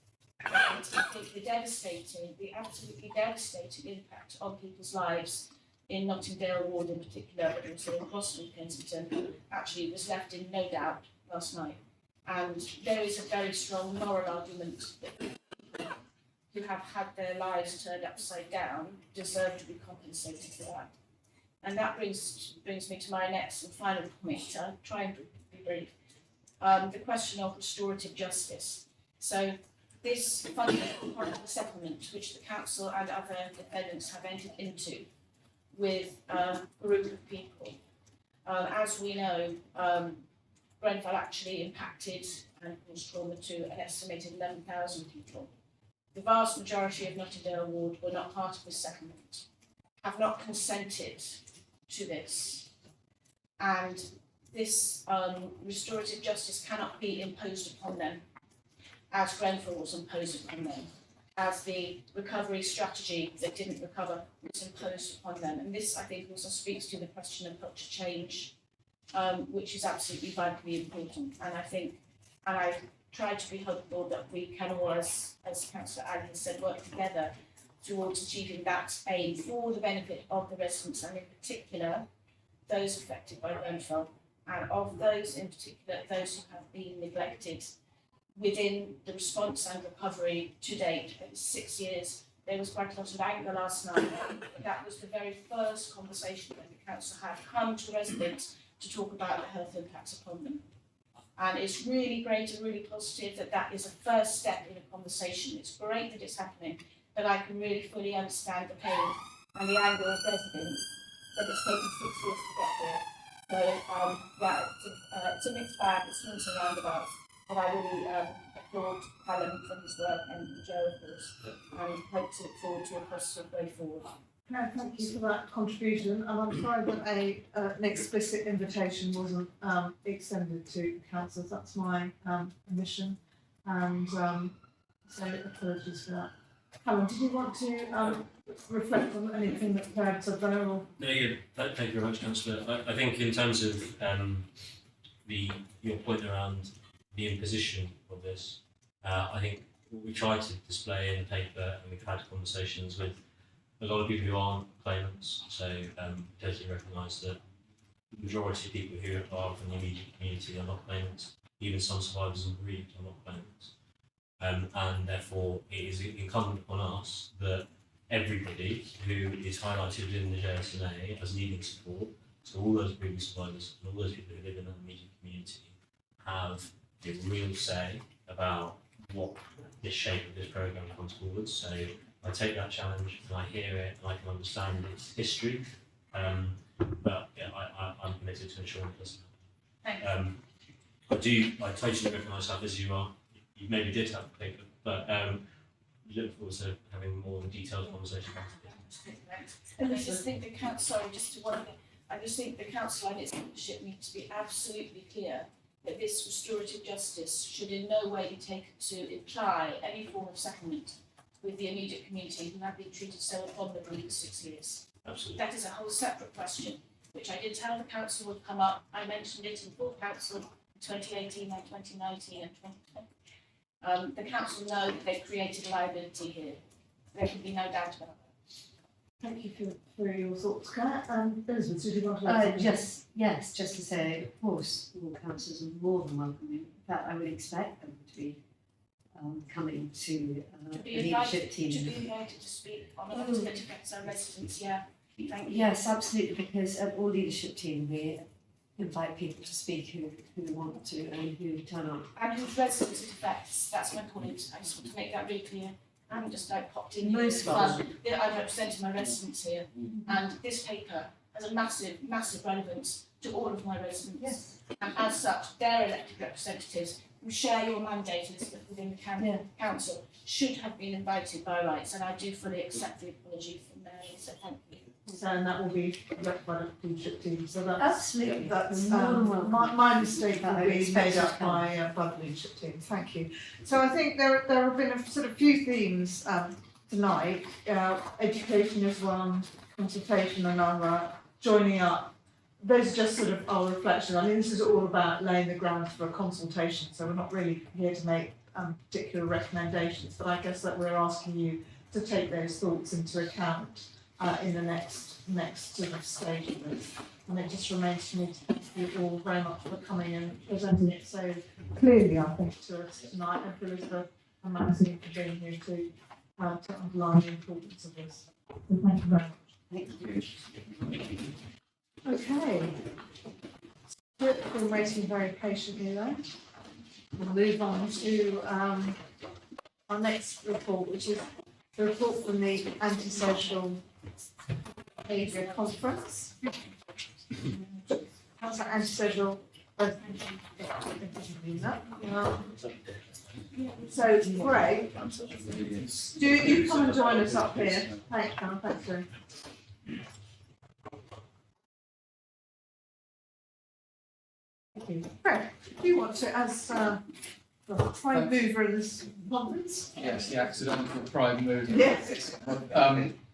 And I think the absolutely devastating impact on people's lives in Nottingdale Ward in particular, but also in Boston and Kensington, actually was left in no doubt last night. And there is a very strong moral argument that people who have had their lives turned upside down deserve to be compensated for that. And that brings me to my next and final point. I'll try and be brief. The question of restorative justice. So this fundamental part of the settlement, which the council and other defendants have entered into with a group of people. As we know, Grenfell actually impacted and caused trauma to an estimated 11,000 people. The vast majority of Nottingdale Ward were not part of this settlement, have not consented to this, and this restorative justice cannot be imposed upon them as Grenfell was imposed upon them, as the recovery strategy that didn't recover was imposed upon them. And this, I think, also speaks to the question of culture change, which is absolutely vitally important. And I try to be hopeful that we can all, as Councillor Ali has said, work together towards achieving that aim for the benefit of the residents, and in particular, those affected by Grenfell, and of those in particular, those who have been neglected within the response and recovery to date. It was 6 years. There was quite a lot of anger last night, but that was the very first conversation that the council had come to residents to talk about the health impacts upon them. And it's really great and really positive that that is a first step in a conversation. It's great that it's happening, but I can really fully understand the pain and the anger of residents that it's taken 6 years to get here. So, it's a mixed bag, it's swings and roundabouts. And I really applaud Callum for his work, and Joe, of course, and hope to look forward to a positive way forward. No, thank you for that contribution, and I'm sorry that an explicit invitation wasn't extended to councillors. That's my omission, and so apologies for that. Callum, did you want to reflect on anything that Claire said there? Or? No, yeah, thank you very much, Councillor. I think in terms of your point around the imposition of this, I think what we tried to display in the paper, and we've had conversations with a lot of people who aren't claimants, so totally recognise that the majority of people who are from the immediate community are not claimants. Even some survivors and bereaved are not claimants. And therefore it is incumbent upon us that everybody who is highlighted within the JSNA as needing support, so all those bereaved survivors and all those people who live in the immediate community, have a real say about what the shape of this programme comes forward. So I take that challenge and I hear it and I can understand its history, but yeah, I'm committed to ensuring it doesn't happen. I totally recognise how busy you are. You maybe did have a paper, but we look forward to having more detailed conversation about it. And I just think the council, sorry, just to one thing, I just think the council and its leadership need to be absolutely clear that this restorative justice should in no way be taken to imply any form of settlement with the immediate community who have been treated so abominably for 6 years. Absolutely. That is a whole separate question, which I did tell the council would come up. I mentioned it in full council in 2018 and 2019 and 2020. The council know that they've created liability here. There can be no doubt about that. Thank you for your thoughts, Claire. Elizabeth, did you want to add something? Just to say, of course, all councillors are more than welcome. In fact, I would expect them to be coming to the leadership team. To be invited to speak on a matter that affects our residents, yeah. Thank you. Yes, absolutely, because at all leadership team we invite people to speak who want to and who turn up. And whose residents it affects, that's my point. I just want to make that really clear. I haven't just like popped in here Most for fun. Yeah, I'm representing my residents here, and this paper has a massive, massive relevance to all of my residents. Yes. And as such, their elected representatives who share your mandate Elizabeth, within the council should have been invited by rights, and I do fully accept the apology from Mary, so thank you. So, and that will be left by the leadership team, so that's. Absolutely. That's, You're more than welcome. my mistake That will I be expect made to up come. by the leadership team, thank you. So I think there have been a sort of few themes, tonight, education is one, consultation another, joining up. Those are just sort of our reflection. I mean, this is all about laying the ground for a consultation, so we're not really here to make particular recommendations, but I guess that we're asking you to take those thoughts into account in the next sort of stage of this. And it just remains for me to thank you all very much for coming and presenting it so clearly, I think, to us tonight, and for Elizabeth and Maxine for being here to underline the importance of this. So thank you very much. Thank you. Okay. We've been waiting very patiently there. We'll move on to our next report, which is the report from the Antisocial Behaviour Conference. How's that antisocial? So, Greg, do you come and join us up here? Thanks, Carl, thanks, Greg. Thank you. Greg, do you want to, as the prime mover of this conference? Yes, the accidental prime mover. Yes.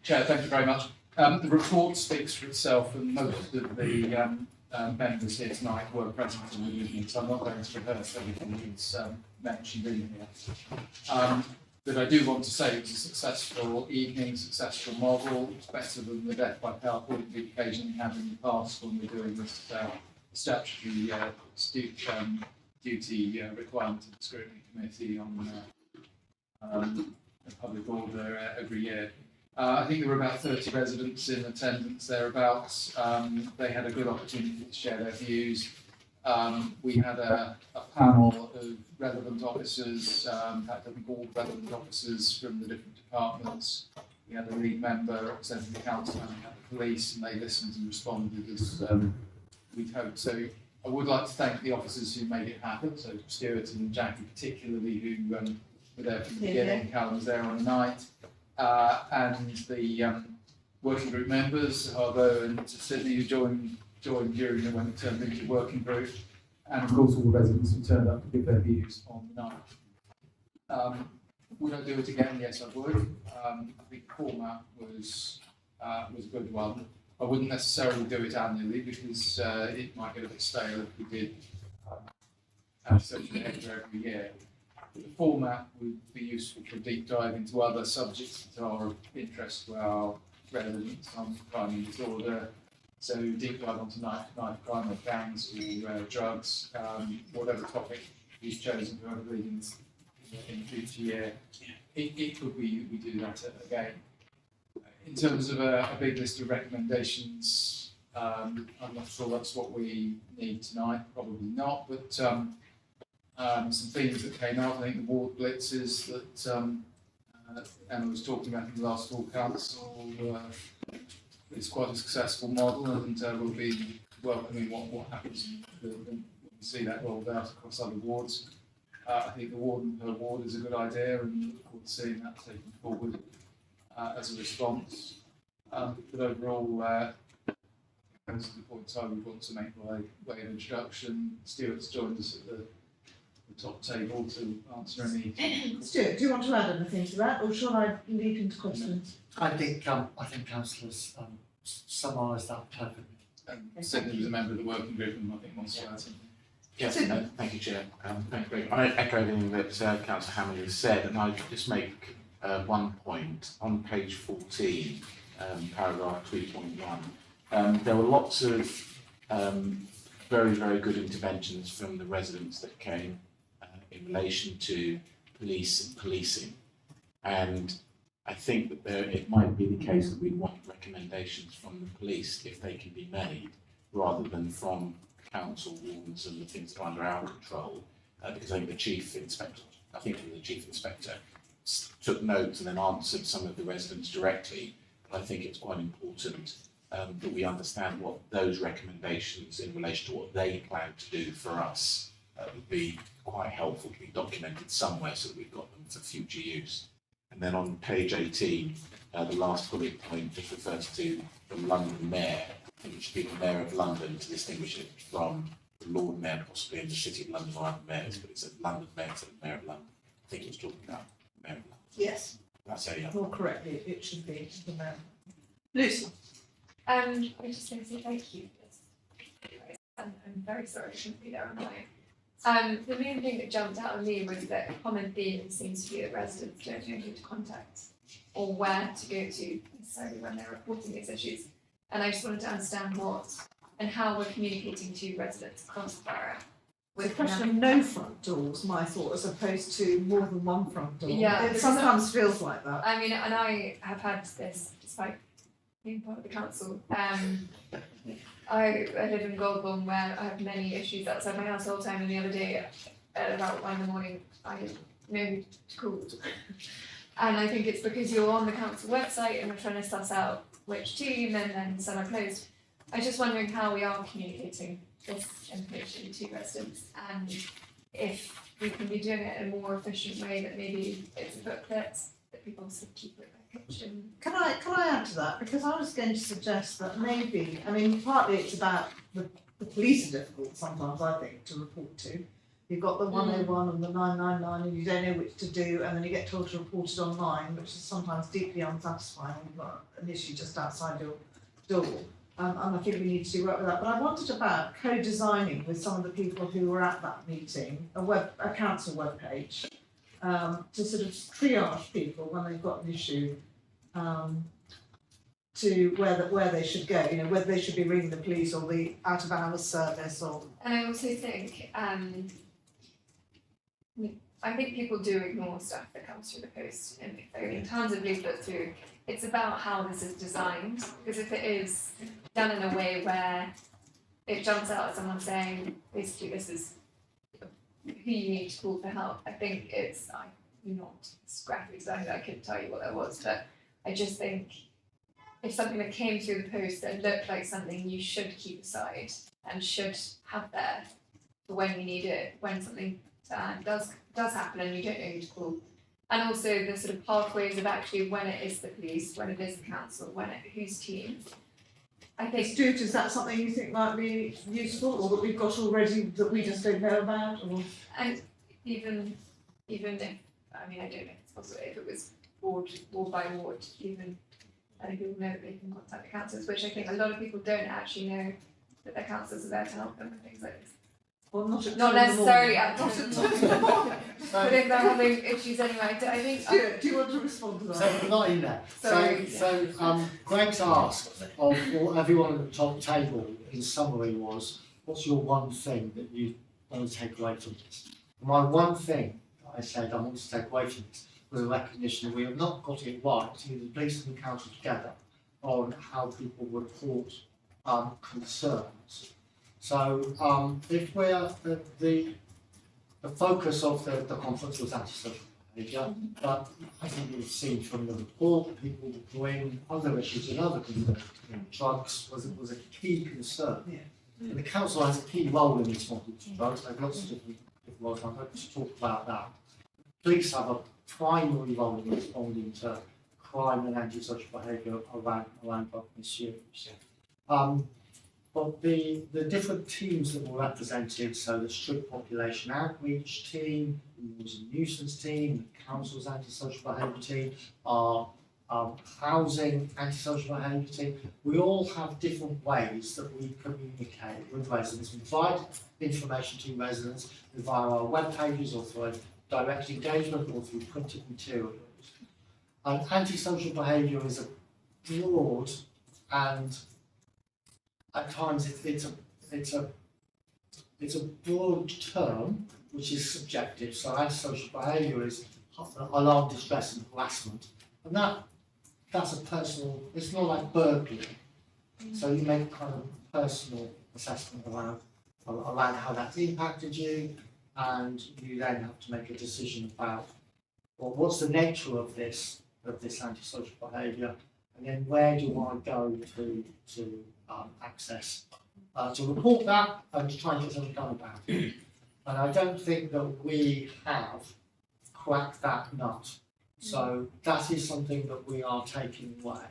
Chair, thank you very much. The report speaks for itself, and most of the members here tonight were present in the meeting, so I'm not going to rehearse everything that's mentioned in here. But I do want to say it was a successful evening, successful model. It's better than the death by PowerPoint we occasionally have in the past when we're doing this statutory duty requirement of the Scrutiny Committee on the public order every year. I think there were about 30 residents in attendance thereabouts. They had a good opportunity to share their views. We had a panel of relevant officers, in fact I think all relevant officers from the different departments. We had a lead member representing the council and we had the police, and they listened and responded as we'd hoped. So I would like to thank the officers who made it happen, so Stuart and Jackie particularly, who were there from the beginning. Callum was there on the night. And the working group members, Harvo and Sydney, who joined during when it turned into a working group, and of course all the residents who turned up to give their views on the night. Would I do it again? Yes, I would. I think the format was a good one. I wouldn't necessarily do it annually because it might get a bit stale if we did such an extra every year. The format would be useful for a deep dive into other subjects that are of interest to our residents on crime and disorder. So deep dive onto knife crime or gangs or drugs, whatever topic is chosen for our readings in the future year. It could be we do that again. In terms of a big list of recommendations, I'm not sure that's what we need tonight, probably not, but some themes that came out, I think the ward blitzes that Emma was talking about in the last full council, it's quite a successful model, and we'll be welcoming what happens when we see that rolled out across other wards. I think the warden per ward is a good idea, and look forward to seeing that taken forward as a response. But overall, those are the points I would want to make by way of introduction. Stuart's joined us at the top table to answer any. Stuart, do you want to add anything to that, or shall I leap into questions? I think councillors summarised that perfectly. Sydney was a member of the working group and I think wants to add something. Yes, thank you, Chair. Thank you, Greg. I echo everything that Councillor Hammond has said, and I just make one point on page 14, paragraph 2.1. There were lots of very, very good interventions from the residents that came in relation to police and policing, and I think that it might be the case that we want recommendations from the police if they can be made, rather than from council wardens and the things that are under our control, because I think the chief inspector took notes and then answered some of the residents directly. But I think it's quite important that we understand what those recommendations in relation to what they plan to do for us would be quite helpful to be documented somewhere so that we've got them for future use. And then on page 18, the last bullet point just refers to the London Mayor. I think it should be the Mayor of London to distinguish it from the Lord Mayor, possibly in the City of London or other mayors, but it's a London Mayor to the Mayor of London. I think it was talking about the Mayor of London. Yes, That's a more correctly, it should be the mayor. Lucy? I was just going to say thank you. I'm very sorry I shouldn't be there on time. The main thing that jumped out at me was that a common theme seems to be that residents don't know who to contact or where to go to necessarily when they're reporting these issues. And I just wanted to understand what and how we're communicating to residents across the borough. The question of no front doors, my thought, as opposed to more than one front door. Yeah, It sometimes feels like that. I mean, and I have had this despite being part of the council. I live in Goldbourne where I have many issues outside my house all the time, and the other day at about 1 a.m, I didn't know who to call. And I think it's because you're on the council website and we're trying to suss out which team and then some are closed. I was just wondering how we are communicating this information to residents and if we can be doing it in a more efficient way, that maybe it's a booklet that people sort of keep it back in. Can I add to that? Because I was going to suggest that maybe, I mean, partly it's about the police are difficult sometimes, I think, to report to. You've got the 101 and the 999 and you don't know which to do, and then you get told to report it online, which is sometimes deeply unsatisfying when you've got an issue just outside your door. And I think we need to do work with that. But I wanted about co-designing with some of the people who were at that meeting, a council webpage, to sort of triage people when they've got an issue, to where they should go, you know, whether they should be ringing the police or the out of hours service or. And I also think, I think people do ignore stuff that comes through the post, and I mean, tons of leaflets through. It's about how this is designed, because if it is done in a way where it jumps out at someone saying, basically, this is who you need to call for help, I think I'm not graphic designer, I couldn't tell you what that was, but I just think if something that came through the post that looked like something you should keep aside and should have there for when you need it, when something does happen and you don't know who to call. And also the sort of pathways of actually when it is the police, when it is the council, whose team. I think. Stuart, is that something you think might be useful, or that we've got already that we just don't know about? Or? And even if, I mean, I don't know if it's possible, if it was ward by ward, even I think people know that they can contact the councillors, which I think a lot of people don't actually know that their councillors are there to help them and things like this. Well, not necessarily at but if they're having issues anyway, I think. Stuart, do you want to respond to that? So we're not in there. Sorry, So Greg's ask of everyone at the top table in summary was, what's your one thing that you want to take away from this? And my one thing that I said I want to take away from this was a recognition that we have not got it right, either the police and the council together, on how people report concerns. So if we're the focus of the conference was antisocial behaviour, but I think you've seen from the report that people bring other issues and other concerns. Drugs was a key concern. Yeah. And the council has a key role in responding to drugs. There are lots of different roles. I'm going to talk about that. Police have a primary role in responding to crime and antisocial behaviour around drug misuse. But the different teams that were represented, so the strict population outreach team, the noise and nuisance team, the council's antisocial behaviour team, our housing antisocial behaviour team, we all have different ways that we communicate with residents. We provide information to residents via our web pages or through direct engagement or through printed materials. And antisocial behaviour is a broad and at times it's a broad term which is subjective. So antisocial behaviour is alarm, distress and harassment. And that's a personal, it's not like burglary. So you make kind of personal assessment around how that's impacted you, and you then have to make a decision about or what's the nature of this antisocial behaviour, and then where do I go to access to report that and to try and get something done about it. And I don't think that we have cracked that nut. So that is something that we are taking away.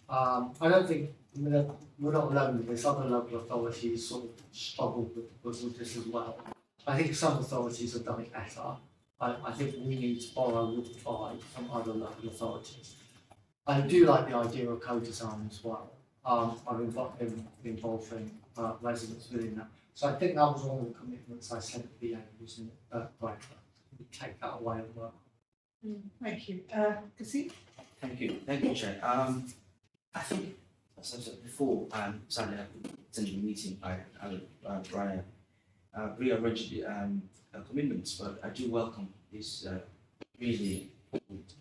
I don't think we're not alone with this. Other local authorities sort of struggle with this as well. I think some authorities have done it better. I think we need to borrow with pride from other local authorities. I do like the idea of co-design as well. I'm involving residents within that. So I think that was one of the commitments I said at the end, wasn't it? Right, we take that away as well. Thank you. Cassie? Thank you, Chair. I think, as I said before, sadly I attended the meeting by Brian, rearranged the commitments, but I do welcome this really important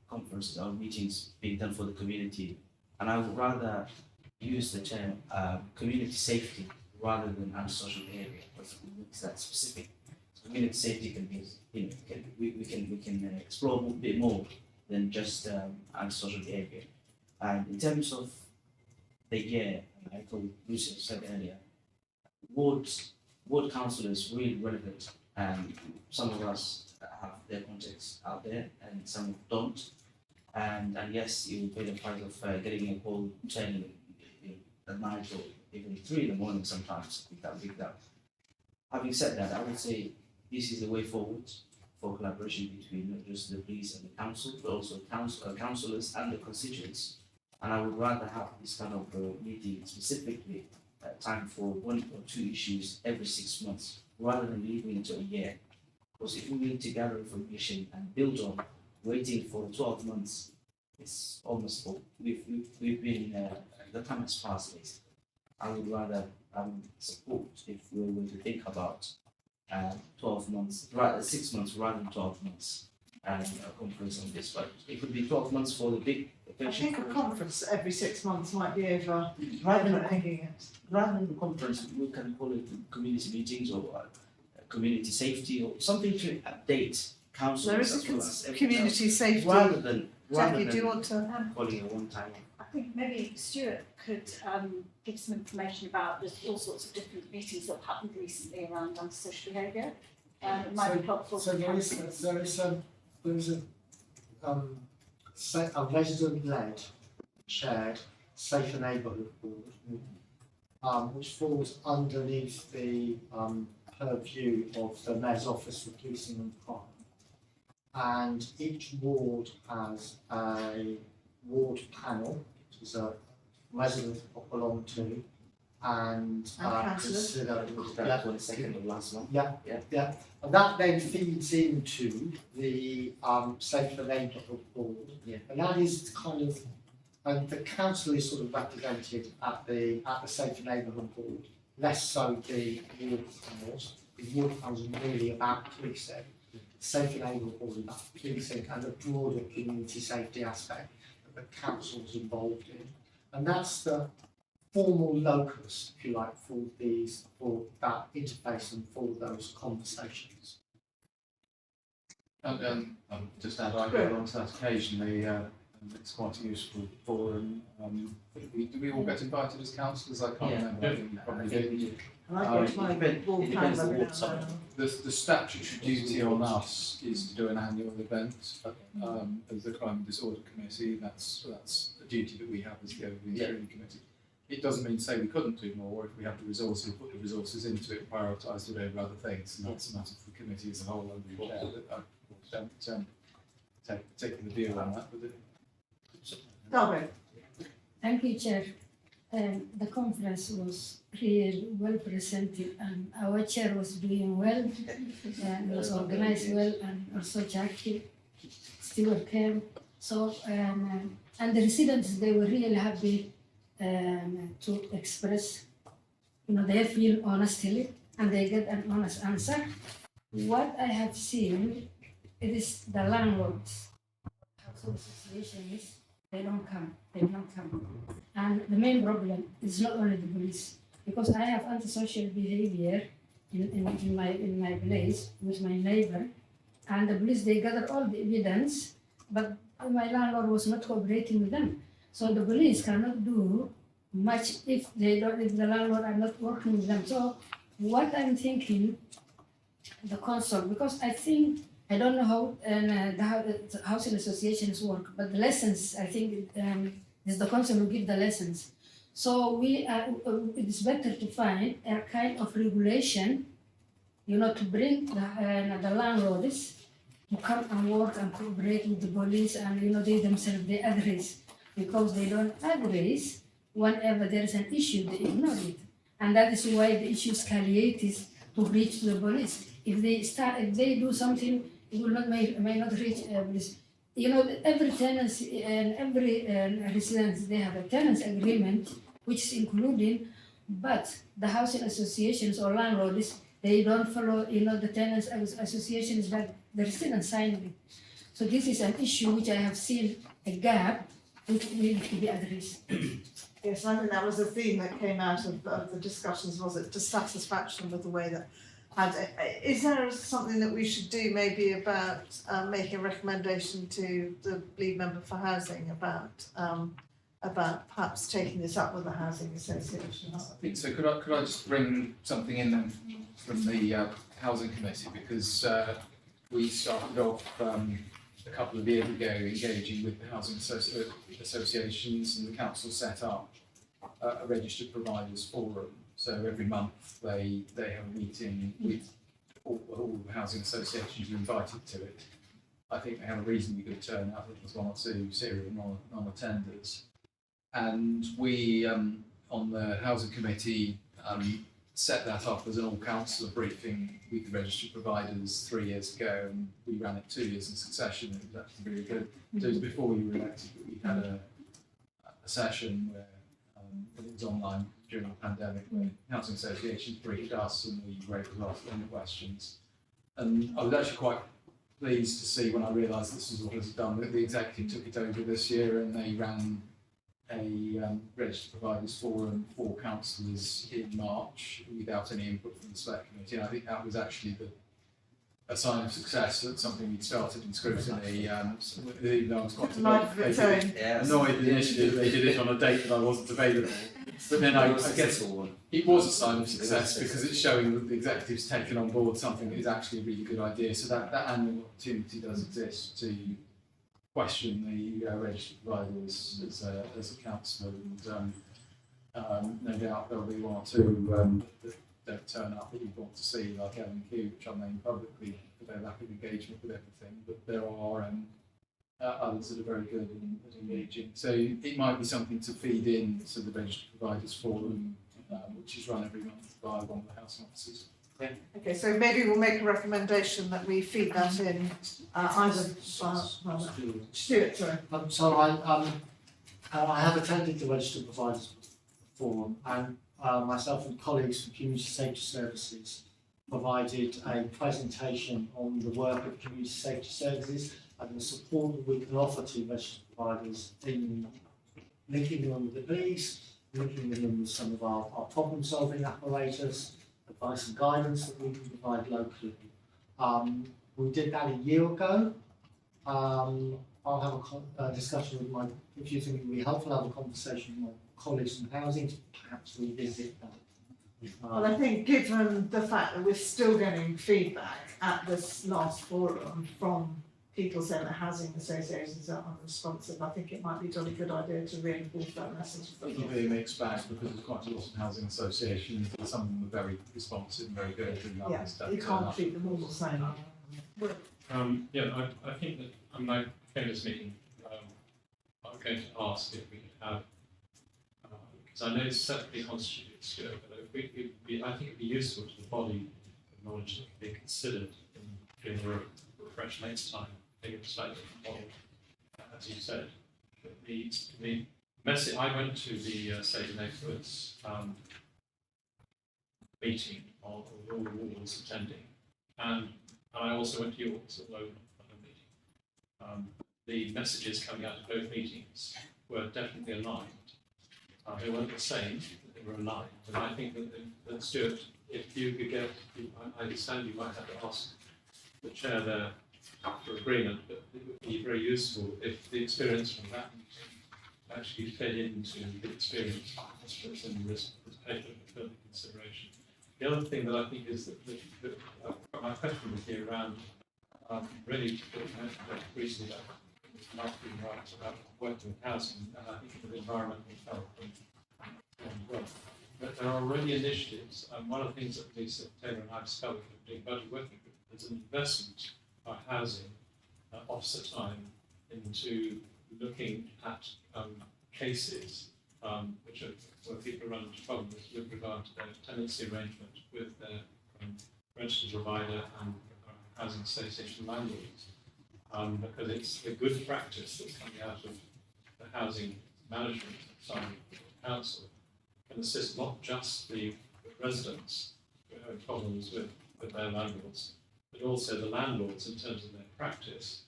conferences or meetings being done for the community, and I would rather use the term community safety rather than antisocial behaviour, because it makes that specific. So community safety can be, we can explore a bit more than just antisocial behaviour. And in terms of the year, like Lucy said earlier, ward council is really relevant, and some of us have their contacts out there and some don't. And yes, you pay the price of getting a call 10 at night or even 3 in the morning sometimes with that big gap. Having said that, I would say this is the way forward for collaboration between not just the police and the council, but also councillors and the constituents. And I would rather have this kind of meeting specifically time for 1 or 2 issues every 6 months, rather than leaving it to a year. Because if we need to gather information and build on, waiting for 12 months, it's almost full. We've been, the time has passed basically. I would rather support if we were to think about 12 months, rather 6 months rather than 12 months, and a conference on this. But it could be 12 months for the big. I think a conference every 6 months might be over. Rather than it. Rather than a conference, we can call it community meetings or community safety or something to update councils. There is a community safety. Rather than Jackie, do you want to? calling it one time. I think maybe Stuart could give some information about there's all sorts of different meetings that have happened recently around antisocial behaviour. It might be helpful. So there is a resident-led, shared, safer neighbourhood board, which falls underneath the purview of the Mayor's Office for Policing and Crime. And each ward has a ward panel, which is a resident belong to, and councillors. That was the second of last month. Yeah. And that then feeds into the Safer Neighbourhood Board. Yeah. And that is kind of, and the council is sort of represented at the Safer Neighbourhood Board, less so the ward panels. The ward panels are really about policing. The Safer Neighbourhood Board is about policing and the broader community safety aspect that the council's involved in. And that's the formal locus, if you like, for that interface and for those conversations. And just add, I go along to that occasionally. It's quite a useful forum. Do we all get invited as councillors? I can't remember. I think we probably did. And I go to my ward panel every now and then. The statutory duty on us is to do an annual event as the Crime and Disorder Committee. That's a duty that we have as the Overview Steering Committee. It doesn't mean to say we couldn't do more. If we have the resources, put the resources into it, prioritise it over other things, and that's a matter for the committee as a whole under the chair. I'm taking the view on that. Darby. Thank you, Chair. The conference was really well presented, and our chair was doing well, and was organized well, and also Jackie Stewart came. So, and the residents, they were really happy to express, they feel honestly, and they get an honest answer. What I have seen, it is the landlords, household associations, they don't come. And the main problem is not only the police, because I have antisocial behavior in my place with my neighbor, and the police, they gathered all the evidence, but my landlord was not cooperating with them. So the police cannot do much if the landlord are not working with them. So what I'm thinking, the council, because I think, I don't know how the housing associations work, but the lessons, I think is the council who give the lessons. So it is better to find a kind of regulation, to bring the landlords to come and work and cooperate with the police, and they themselves, they address, because they don't address whenever there is an issue, they ignore it. And that is why the issue escalates to reach the police. If they do something, it will not may not reach police. Every tenancy and every residence, they have a tenants agreement, which is including, but the housing associations or landlords, they don't follow, the tenants associations that the residents signed it. So this is an issue which I have seen a gap which needs to be addressed. Yes, I think that was a theme that came out of the discussions, was it dissatisfaction with the way that is there something that we should do maybe about making a recommendation to the lead member for housing about perhaps taking this up with the housing association? I think so. Could I just bring something in then from the housing committee, because we started off a couple of years ago engaging with the housing associations, and the council set up a registered providers forum. So every month they have a meeting with all the housing associations who are invited to it. I think they have a reasonably good turnout. I think there's one or two serial non-attenders. And we, on the housing committee, set that up as an all-councillor briefing with the registered providers 3 years ago, and we ran it 2 years in succession. It was actually really good. So it was before we were elected, but we had a session where it was online during the pandemic, where housing associations briefed us and we were able to ask them questions. And I was actually quite pleased to see, when I realised this was what was done, that the executive took it over this year and they ran a registered providers forum for councillors in March without any input from the select committee. And I think that was actually a sign of success. That's something we'd started in Scrutiny. Even though I was quite annoyed initially that they did it on a date that I wasn't available. But then I guess it was a sign of success because it's showing that the executive's taken on board something that is actually a really good idea. So that annual opportunity does exist to question the registered providers as a councillor, and no doubt there'll be one or two that don't turn up that you want to see, like L&Q, which I'll name publicly for their lack of engagement with everything, but there are others that are very good and engaging. So it might be something to feed in to the registered providers forum, which is run every month by one of the housing officers. Yeah. Okay, so maybe we'll make a recommendation that we feed that in either Stuart, sorry. So I have attended the registered providers forum, and myself and colleagues from Community Safety Services provided a presentation on the work of Community Safety Services and the support that we can offer to registered providers in linking them with the police, linking them with some of our problem-solving apparatus, advice and guidance that we can provide locally. We did that a year ago. I'll have a discussion with if you think it would be helpful, I'll have a conversation with my colleagues in housing to perhaps revisit that. Well, I think given the fact that we're still getting feedback at this last forum from people saying that housing associations are unresponsive, I think it might be a jolly good idea to reinforce that message. It'll be a mixed bag because there's quite a lot of housing associations, and some of them are very responsive and very good, and others don't. You can't treat them all the same. I think that I came to this meeting. I'm going to ask if we could have, because I know it's separately constituted scope, but I think it'd be useful to the body of knowledge that can be considered in doing a refresh next time. I think it's slightly different model, as you said. But the message, I went to the Save the Neighbourhoods meeting of all the wards attending, and I also went to yours at Lowland meeting. The messages coming out of both meetings were definitely aligned. They weren't the same, but they were aligned. And I think that Stuart, if you could get, I understand you might have to ask the chair there for agreement, but it would be very useful if the experience from that actually fed into the experience that's in this paper for further consideration. The other thing that I think is that my question would be around really recently about working with housing, and I think with environmental health and well. But there are already initiatives, and one of the things that Lisa Taylor and I have discovered from doing budget working group is an investment by housing officer time into looking at cases which are where people run into problems with regard to their tenancy arrangement with their registered provider and housing association landlords. Because it's a good practice that's coming out of the housing management side of the council can assist not just the residents who are having problems with their landlords, but also the landlords in terms of their practice,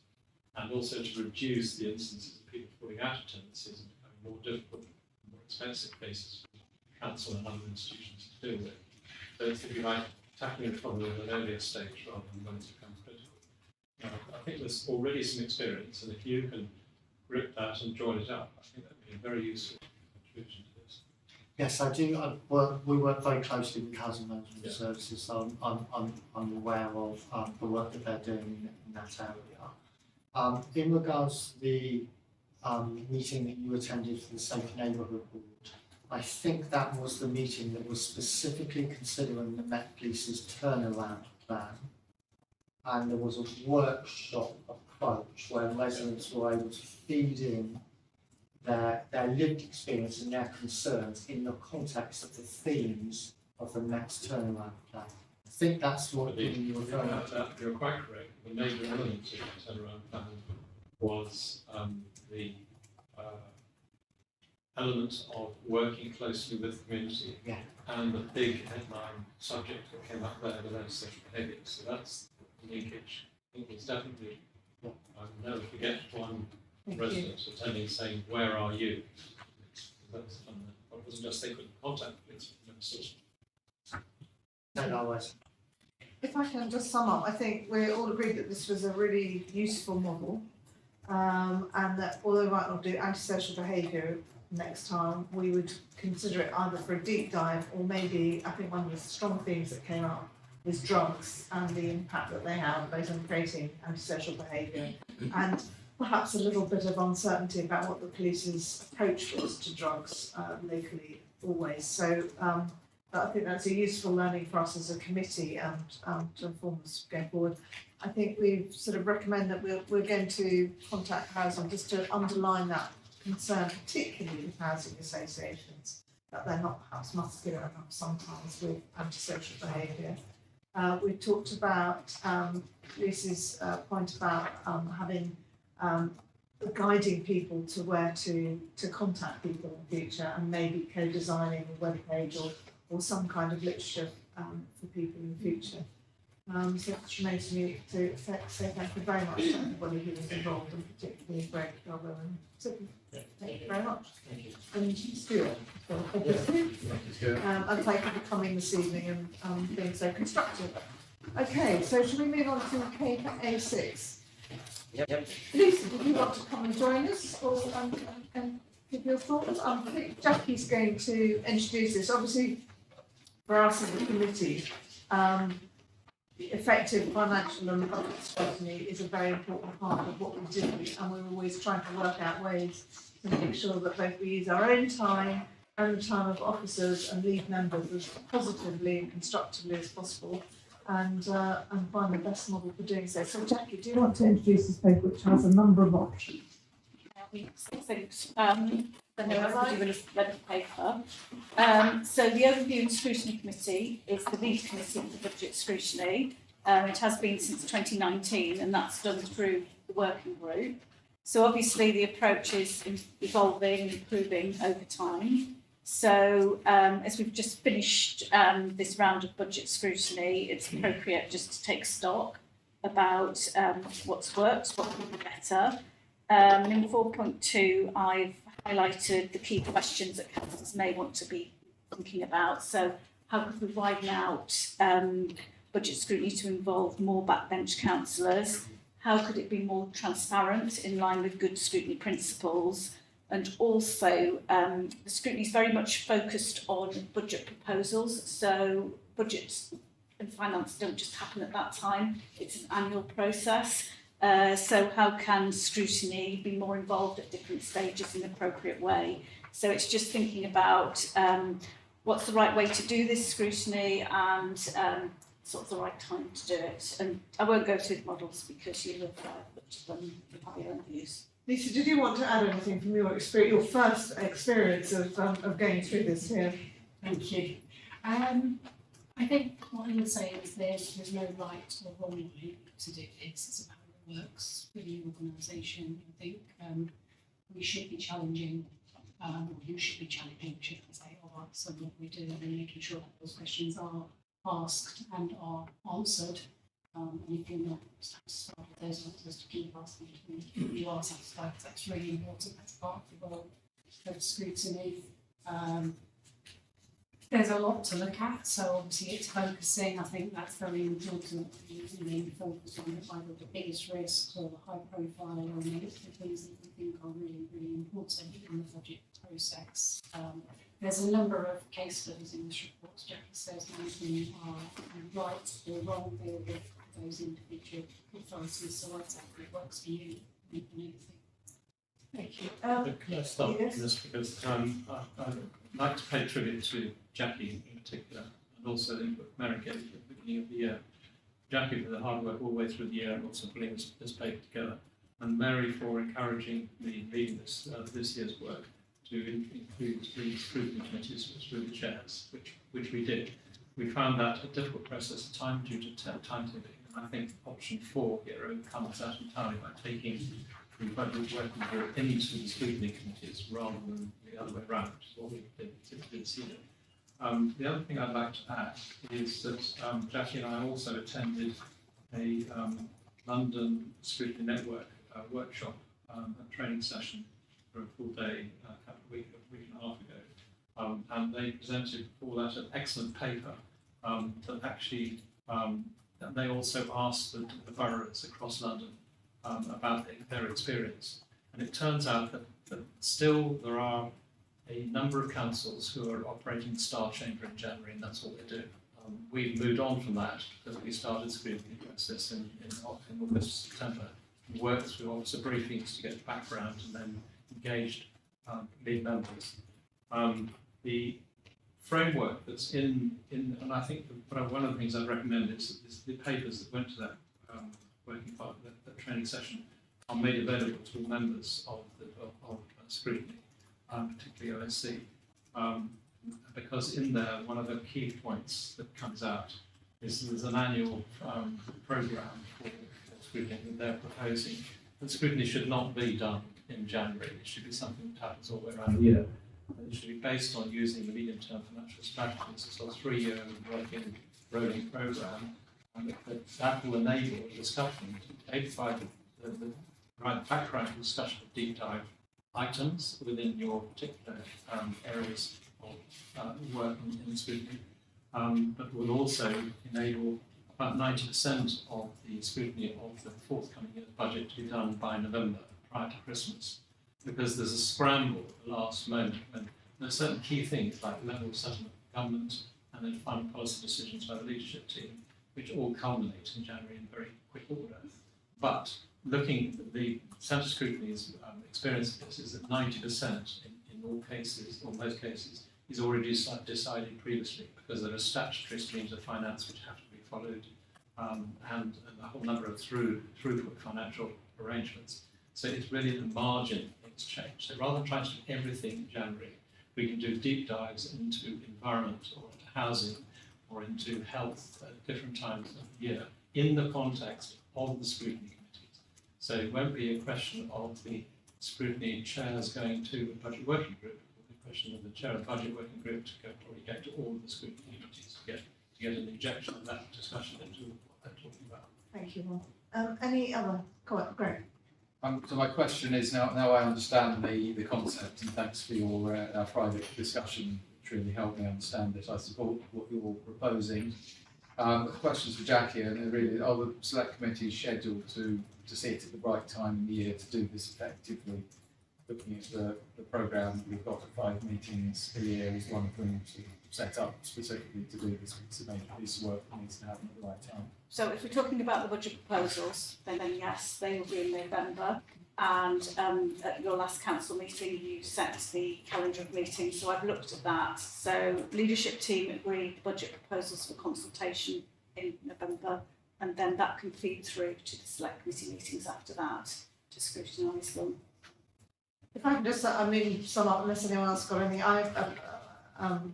and also to reduce the instances of people falling out of tenancies and becoming more difficult, more expensive cases for council and other institutions to deal with. So it's, if you like, tackling the problem at an earlier stage rather than when it's become critical. I think there's already some experience, and if you can grip that and join it up, I think that would be a very useful contribution to this. Yes, I do. We work very closely with housing management services, so I'm aware of the work that they're doing in that area. In regards to the meeting that you attended for the Safe Neighbourhood Board, I think that was the meeting that was specifically considering the Met Police's turnaround plan, and there was a workshop approach where residents were able to feed in their lived experience and their concerns in the context of the themes of the next turnaround plan. I think that's what you were referring to. You're quite correct. The major element of the turnaround plan was the element of working closely with the community, and the big headline subject that came up there, the legislative behaviour. So that's the linkage. I think it's definitely, I'll never forget one resident attending saying, "Where are you?" That's it wasn't just they couldn't contact police, If I can just sum up, I think we all agreed that this was a really useful model, and that although we might not do antisocial behaviour next time, we would consider it either for a deep dive, or maybe, I think one of the strong themes that came up was drugs and the impact that they have both on creating antisocial behaviour, and perhaps a little bit of uncertainty about what the police's approach was to drugs locally always. So I think that's a useful learning for us as a committee and to inform us going forward. I think we sort of recommend that we're going to contact housing just to underline that concern, particularly with housing associations, that they're not perhaps muscular enough sometimes with antisocial behaviour. We talked about Lisa's point about having guiding people to where to contact people in the future, and maybe co-designing a web page or some kind of literature for people in the future. So it remains me to say thank you very much to everybody who was involved, and particularly Greg, Robert and Sidney. Thank you very much. Thank you. And Stuart, and thank you for coming this evening and being so constructive. Okay, so shall we move on to paper A6? Yep. Lisa, did you want to come and join us or and give your thoughts? I think Jackie's going to introduce this. Obviously, for us as a committee, effective financial and budget scrutiny is a very important part of what we do, and we're always trying to work out ways to make sure that both we use our own time and the time of officers and lead members as positively and constructively as possible, and find the best model for doing so. So Jackie, do you want to introduce this paper, which has a number of options? Thanks. I know everybody will have read the paper. So the Overview and Scrutiny Committee is the lead committee for budget scrutiny. It has been since 2019, and that's done through the working group. So obviously the approach is evolving, improving over time. So as we've just finished this round of budget scrutiny, it's appropriate just to take stock about what's worked, what could be better. In 4.2, I've highlighted the key questions that councillors may want to be thinking about. So how could we widen out budget scrutiny to involve more backbench councillors? how could it be more transparent in line with good scrutiny principles? And also, the scrutiny is very much focused on budget proposals, so budgets and finance don't just happen at that time, it's an annual process. So how can scrutiny be more involved at different stages in an appropriate way? So it's just thinking about what's the right way to do this scrutiny and sort of the right time to do it. And I won't go through the models because you have looked at them, you have your own views. Lisa, did you want to add anything from your experience, your first experience of going through this here? Thank you. I think what I would say is there's no right or wrong way to do this. It's about how it works within your organisation. I think we should be challenging, or you should be challenging, should I say, of us and what we do, and making sure that those questions are asked and are answered. And if you're not satisfied with those answers, to keep asking them. If you are satisfied, that's really important. That's part of the role of scrutiny. There's a lot to look at, so obviously it's focusing. I think that's very important. You focus on either the biggest risks or the high profile or the things that we think are really, really important in the budget process. There's a number of case studies in this report. Jackie says none of them are right or wrong. They're with those individual authorities, so I'd say it works for you more than anything. Thank you. Can I start yes. with this because I'd like to pay tribute to Jackie in particular, and also the input Mary gave at the beginning of the year. Jackie for the hard work all the way through the year and also putting this paper together, and Mary for encouraging me leading this year's work to include the scrutiny committees through the chairs, which we did. We found that a difficult process at time due to timetabling, and I think option 4 here overcomes that entirely by taking the budget working group into the scrutiny committees rather than the other way around, which is what we did this year. The other thing I'd like to add is that Jackie and I also attended a London Scrutiny Network workshop, a training session for a full day a week and a half ago. And they presented for that an excellent paper that actually, that they also asked the boroughs across London about their experience. And it turns out that still there are a number of councils who are operating the Star Chamber in January, and that's what they do. We've moved on from that because we started the scrutiny process in August, September, and worked through officer briefings to get background and then engaged lead members. The framework that's in and I think one of the things I'd recommend is the papers that went to that working part of that training session are made available to all members of scrutiny, particularly OSC, because in there one of the key points that comes out is there's an annual programme for scrutiny that they're proposing. And scrutiny should not be done in January. It should be something that happens all the way around the year. It should be based on using the medium-term financial strategies, so a 3-year working rolling programme, and that will enable a discussion to provide the right background discussion of deep dive items within your particular areas of work in scrutiny, but will also enable about 90% of the scrutiny of the forthcoming year's budget to be done by November, prior to Christmas, because there's a scramble at the last moment when there are certain key things like level of settlement of government and then final policy decisions by the leadership team, which all culminate in January in very quick order. But looking at the Centre Scrutiny's experience of this is that 90% in all cases, or most cases, is already decided previously because there are statutory streams of finance which have to be followed and a whole number of throughput financial arrangements. So it's really the margin things change. So rather than trying to do everything in January, we can do deep dives into environment or into housing or into health at different times of the year in the context of the scrutiny committees. So it won't be a question of the scrutiny chairs going to a budget working group. It will be a question of the chair of the budget working group to probably get to all of the scrutiny committees to get an injection of that discussion into what they're talking about. Thank you, Ron. Any other? Great. So my question is, now I understand the concept, and thanks for your private discussion, which really helped me understand this. I support what you're proposing. Questions for Jackie, and really, are the select committees scheduled to sit at the right time in the year to do this effectively? Looking at the programme, we've got 5 meetings a year is one of them to set up specifically to do this. It's a major piece of work that needs to happen at the right time. So if we're talking about the budget proposals, then yes, they will be in November. And at your last council meeting, you set the calendar of meetings. So I've looked at that. So leadership team agreed budget proposals for consultation in November, and then that can feed through to the select committee meetings after that to scrutinise them. If I can just, sum up, unless anyone else got anything, I'm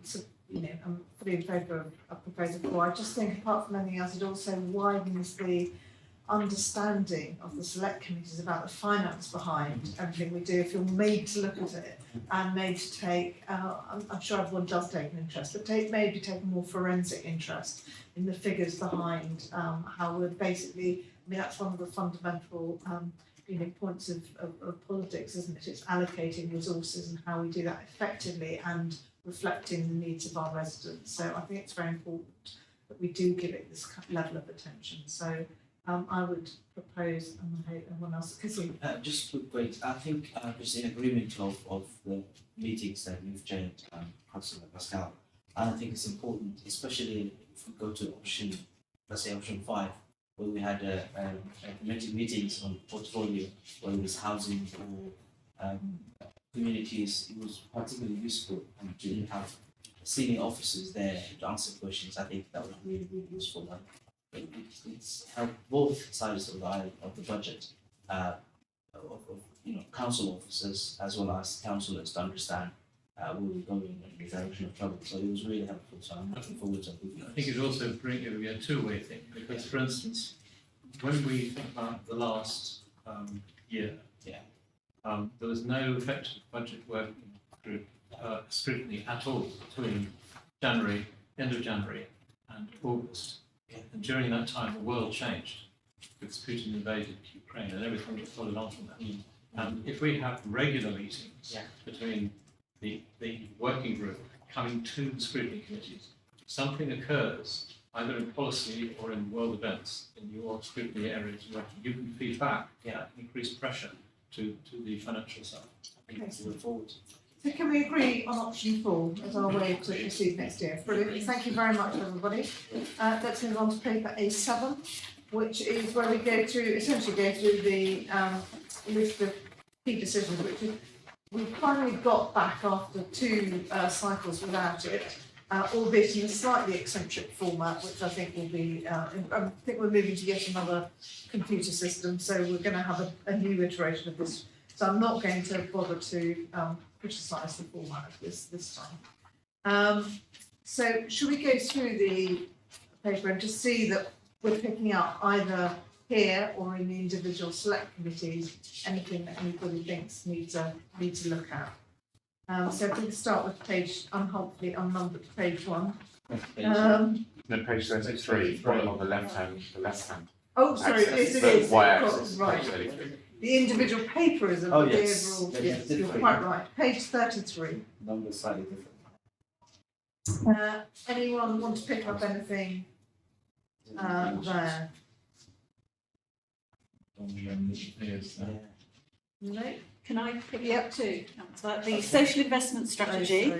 fully in favour of proposal 4. I just think, apart from anything else, it also widens the understanding of the select committees about the finance behind everything we do. If you're made to look at it and made to take, I'm sure everyone does take an interest, but maybe take a more forensic interest in the figures behind how we're basically, that's one of the fundamental points of politics, isn't it? It's allocating resources and how we do that effectively and reflecting the needs of our residents. So I think it's very important that we do give it this level of attention. So I would propose, and I hope everyone else, because just quick, I think just in agreement of the meetings that you've chaired, Councillor Pascal, and I think it's important, especially if we go to option, let's say option 5, where we had committee meetings on portfolio, whether it was housing or communities. It was particularly useful to have senior officers there to answer questions. I think that was really, really useful. It's helped both sides of the aisle of the budget, of council officers as well as councillors to understand where we're going in the direction of travel. So it was really helpful. So I'm looking forward to it. I think it also brings it a two-way thing, because, for instance, when we think about the last year, there was no effective budget working group scrutiny at all between end of January and August. And during that time, the world changed because Putin invaded Ukraine and everything that followed on from that. And if we have regular meetings between the working group coming to the scrutiny committees, something occurs either in policy or in world events in your scrutiny areas where you can feed back increased pressure to the financial side. I think that's look forward. So can we agree on option 4 as our way to proceed next year? Brilliant. Thank you very much, everybody. Let's move on to paper A7, which is where we essentially go through the list of key decisions, which we finally got back after 2 cycles without it, albeit in a slightly eccentric format, which I think will be, I think we're moving to yet another computer system, so we're going to have a new iteration of this. So I'm not going to bother to criticise the format of this time. So should we go through the paper and just see that we're picking up either here or in the individual select committees anything that anybody thinks needs to look at. So if we can start with page unhelpfully unnumbered page 1. No, page 33, on the left hand. Oh, sorry, yes, it is. Y-axis, Right. page 33. The individual paper is a Oh, the yes. overall. That is Yes, you're different. quite right. Page 33. Number slightly different. Anyone want to pick up anything there? No. Can I pick it up too? So the social investment strategy.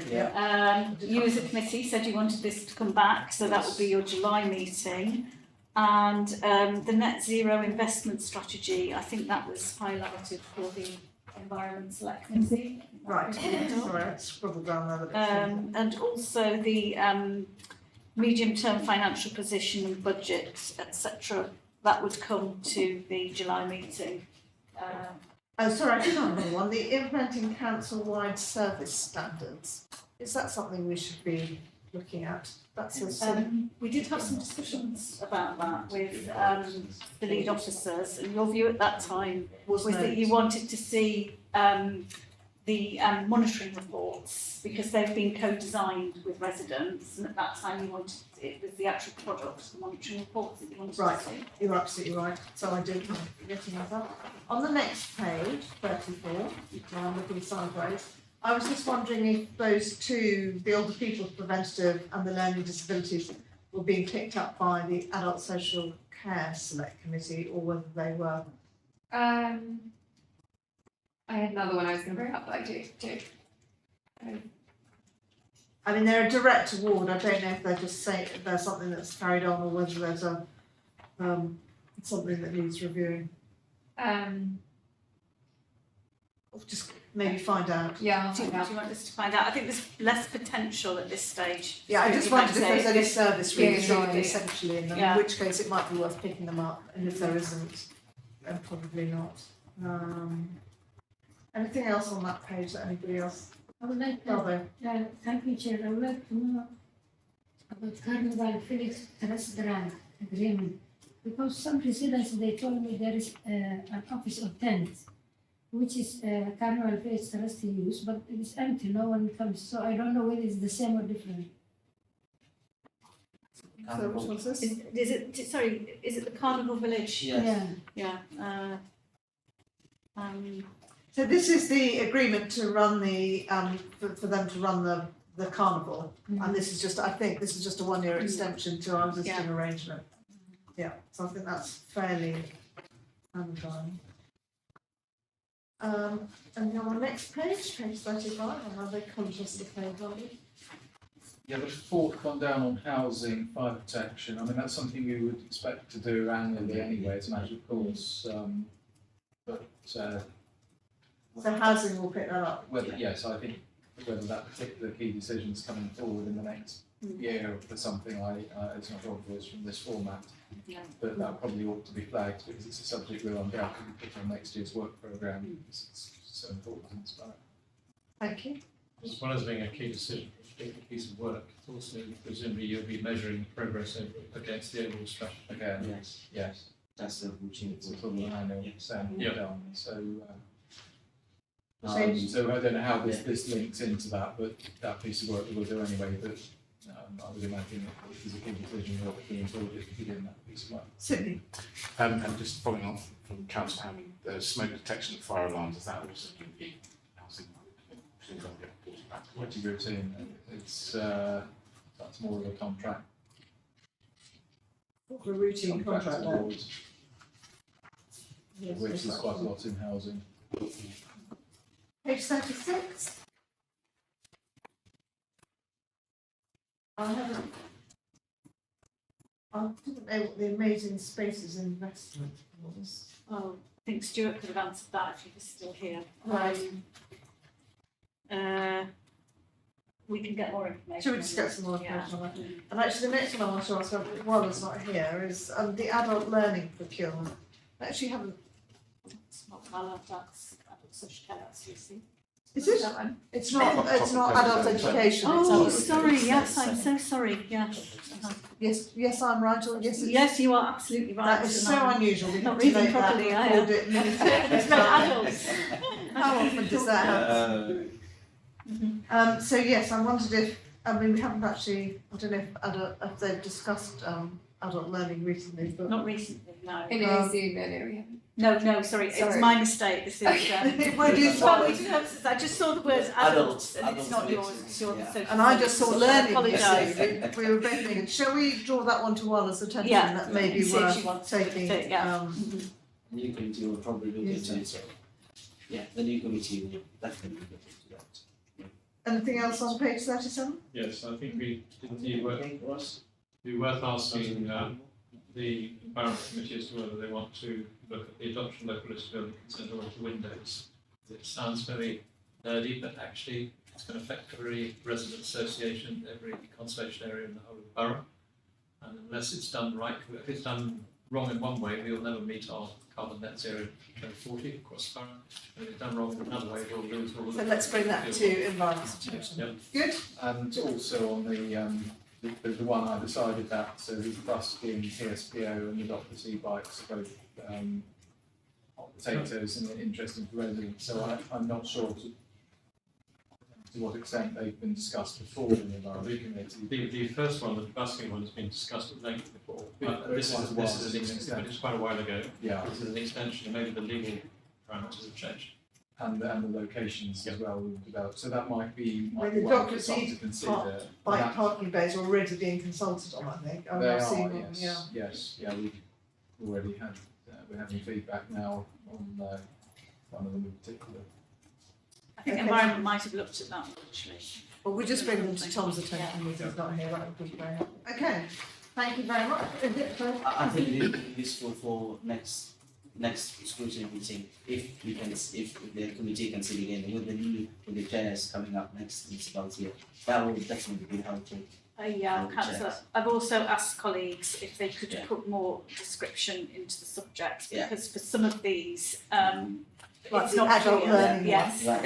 You as a committee said you wanted this to come back, so that will be your July meeting. And the net zero investment strategy, I think that was highlighted for the Environment Select Committee. Right, sorry, I scribbled down there. And also the medium-term financial position and budget, etc. That would come to the July meeting. Oh, sorry, I did have another one. The implementing council-wide service standards. Is that something we should be looking at? That's we did have some discussions about that with the lead officers, and your view at that time was that you wanted to see the monitoring reports, because they've been co-designed with residents, and at that time you wanted it was the actual product, the monitoring reports that you wanted to see. You're absolutely right. So I did forgetting about that. On the next page, 34, I'm looking sideways. I was just wondering if those two, the older people's preventative and the learning disabilities, were being picked up by the Adult Social Care Select Committee or whether they were. I had another one I was going to bring up, but I do. I mean, they're a direct award. I don't know if they're just saying if there's something that's carried on or whether there's a something that needs reviewing. Or just maybe find out. Yeah, Do you want us to find out? I think there's less potential at this stage. Yeah, I just wondered if there's any service really Yeah. essentially in them, in which case it might be worth picking them up, and if there isn't, then probably not. Anything else on that page that anybody else? I would like Bravo. thank you, Chair. I would like to know about Carnival Village Trust Grant Agreement. Because some residents, they told me there is an office of tenants, which is Carnival Village Trust use, but it is empty, no one comes. So I don't know whether it's the same or different. So which one's this? Is it the Carnival Village? Yeah. Yeah. So this is the agreement to run the for them to run the carnival, and this is just, I think this is just a 1-year extension to our existing arrangement. Yeah, so I think that's fairly done. And on the next page, page 35, I'm rather conscious of the page, aren't we? Yeah, the fourth one down on housing, fire protection, I mean, that's something we would expect to do annually anyway, as a matter of course, So housing will pick that up. whether, yes, I think whether that particular key decision is coming forward in the next year for something it's not obvious from this format. Yeah. But that probably ought to be flagged because it's a subject we'll undoubtedly put on next year's work programme because it's so important. Thank you. As well as being a key decision for a particular piece of work, it's also presumably you'll be measuring progress against the overall strategy. Again, yes. That's the routine. It's a full annual done. So I don't know how this links into that, but that piece of work we'll do anyway. But I would imagine that if there's a key decision, we'll be included within that piece of work. Sydney. And just following on from Councillor Hammond, the smoke detection and fire alarms, is that also going to be housing? Pretty routine. It's that's more of a contract. A routine contract. award, which is quite a lot in housing. Page 36. I didn't know what the amazing spaces investment was. Oh, I think Stuart could have answered that if he was still here. Right. We can get more information. Should we just get some more information on that? And actually, the next one I want to ask, while it's not here, is the adult learning procurement. I actually haven't. It's not adult, that's adult social care, that's UC. Is it? It's not. It's not adult education. It's Oh, adult sorry, education. yes, I'm so sorry, yeah. Yes, I'm right, or yes, it's, Yes, you are absolutely right. that is so unusual. We Not have to reading make that properly, I record it, minute it. It's about adults. How often does that happen? So yes, I wondered if, I mean, we haven't actually, I don't know if they've discussed adult learning recently, but. Not recently, no. In a Zoom area. No, sorry, it's my mistake, this is. We're doing Public services, I just saw the words adults and it's not yours, it's your social. And I just saw learning. Apologise. We were both thinking, shall we draw that one to Wallace's attention? Yeah, That may be see if she worth wants to taking. take it, yeah. New committee will probably look Yes, into it. Yeah, the new committee will definitely look into that. Anything else on page 37? Yes, I think it'd be worth asking the Environment Committee as to whether they want to look at the adoption of local list building consent order to windows. It sounds very nerdy, but actually it's going to affect every resident association, every conservation area in the whole of the borough. And unless it's done right, if it's done wrong in one way, we'll never meet our carbon net zero 2040 across the borough. If it's done wrong in another way, we'll lose all of So let's bring that to environment situation. Good. And also on the one I decided that, so the bus scheme, PSPO and the Doctor's e-bikes are both hot potatoes and interesting for residents. So I'm not sure to what extent they've been discussed before in the Environment Committee. The first one, the busking one, has been discussed at length before. This is an extension, but it's quite a while ago. Yeah. This is an extension, and maybe the legal parameters have changed. and the locations as well we've developed. So that might be Well, the one Dr. for some to C consider. Bike That- parking bays are already being consulted on, I think. They I've are, seen them, yes, we've already had, we're having feedback now on one of them in particular. I think Okay. environment might have looked at that one, actually. Well, we'll just bring them to Tom's attention if he's not here, that would be very helpful. Okay, thank you very much. Is it, I think it would be useful for next scrutiny meeting, if the committee can sit again with the chairs coming up next municipality, that will definitely be helpful. Councillor, I've also asked colleagues if they could put more description into the subject, Yeah. because for some of these, Like it's the not adult clear. learning Yes. Right.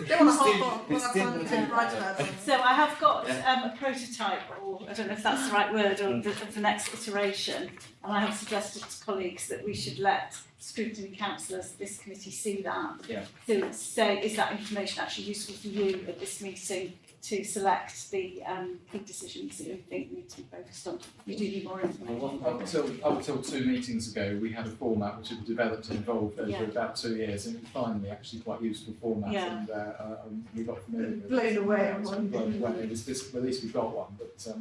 Don't want to harp on It's still what not I'm right about them. So I have got a prototype, or I don't know if that's the right word, or of the next iteration, and I have suggested to colleagues that we should let scrutiny councillors, this committee, see that. Yeah. To say, is that information actually useful for you at this meeting to select the key decisions that you think need to be focused on? You do need more information. Up until 2 meetings ago, we had a format which had developed and evolved over Yeah. about 2 years, and it was finally actually quite useful format, Yeah. and we got familiar with it. Blown away at one. Well, it was this, at least we got one, but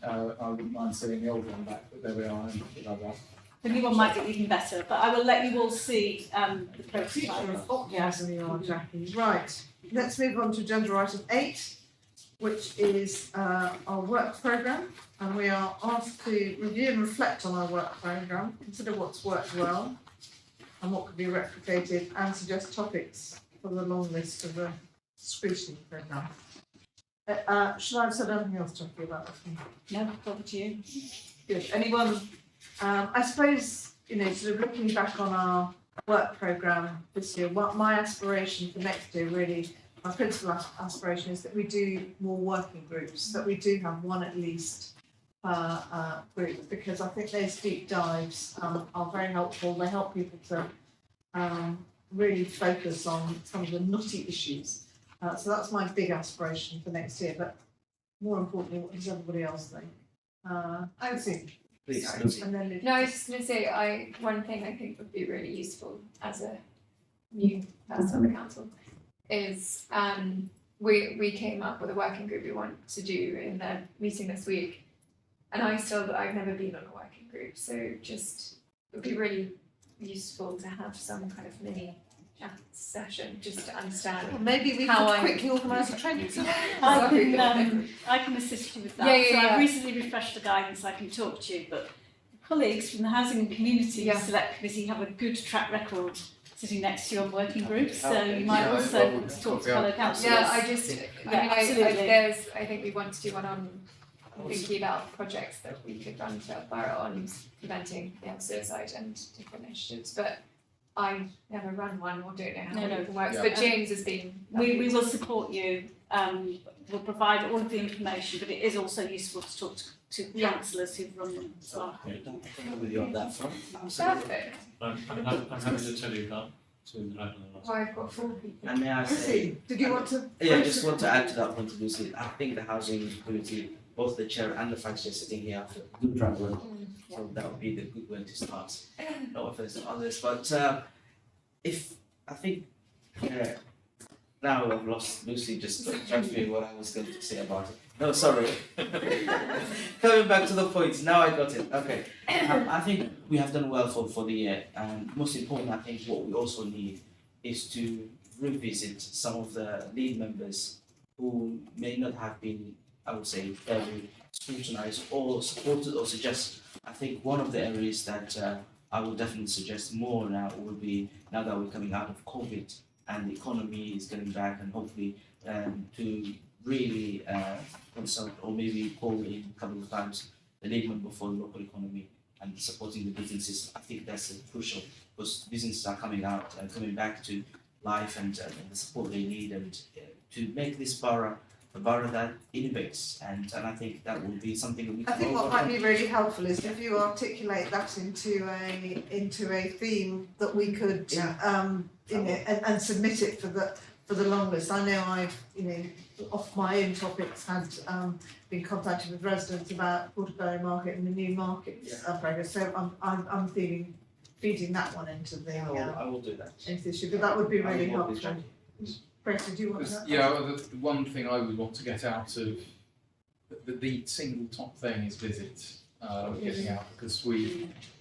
I wouldn't mind seeing the old one back, but there we are, and love that. The new one might be even better, but I will let you all see the prototype. Optimism you are, Jackie. Right, let's move on to agenda item 8, which is our work programme. And we are asked to review and reflect on our work programme, consider what's worked well and what could be replicated, and suggest topics for the long list of the scrutiny programme. Should I have said anything else, Jackie, about this one? No, over to you. Good. Anyone? I suppose, sort of looking back on our work programme this year, what my aspiration for next year, really, my principal aspiration is that we do more working groups, that we do have one at least per group, because I think those deep dives are very helpful. They help people to really focus on some of the knotty issues. So that's my big aspiration for next year. But more importantly, what does everybody else think? I think. Please, Sorry. Lucy. And then Liz. No, I was just going to say, one thing I think would be really useful as a new person on the council is we came up with a working group we want to do in the meeting this week, and I've never been on a working group, so just it would be really useful to have some kind of mini chat session just to understand. Well, maybe we how could I'm- quickly organise a training session. I can assist you with that. Yeah, So yeah. I've recently refreshed the guidance, I can talk to you, but colleagues from the Housing and Community Yeah. Select Committee have a good track record sitting next to you on working groups, so Okay. you might Yeah, also well, talk to fellow councillors. Yeah, I absolutely. I think we want to do one on thinking about projects that we could run to our borough on preventing suicide and different initiatives, but I never run one or don't know how No, it no. even works, Yeah. but James has been. We will support you, we'll provide all of the information, but it is also useful to talk to councillors who've run them as well. I agree with you on that front. Absolutely. Perfect. I'm happy to tell you that soon. Well, I've got 4 people. And may I say, Lucy, did you want to? yeah, I just want to add to that point, Lucy. I think the housing committee, both the chair and the vice chair sitting here, have a good track record. So that would be the good way to start. No offense to others, but if I think now I've lost Lucy just trying to what I was going to say about it. No, sorry. Coming back to the point, now I got it. Okay. I think we have done well for the year, and most important, I think what we also need is to revisit some of the lead members who may not have been, I would say, very scrutinized or supported or suggested. I think one of the areas that I would definitely suggest more now would be, now that we're coming out of COVID and the economy is getting back, and hopefully to really consult or maybe call in a couple of times the lead member for the local economy and supporting the businesses. I think that's crucial, because businesses are coming out and coming back to life and the support they need, and to make this borough a borough that innovates, and I think that will be something that we I can think all what work might on. be really helpful is if you articulate that into a theme that we could and submit it for the long list. I know I've off my own topics had been contacted with residents about Portobello Market and the new markets progress. So I'm feeling feeding that one into the, I will do that. into the issue, but that would be really I will be helpful. checking. Tracy, do you want to? Yeah, well, the one thing I would want to get out of, the single top thing is visit, getting out, because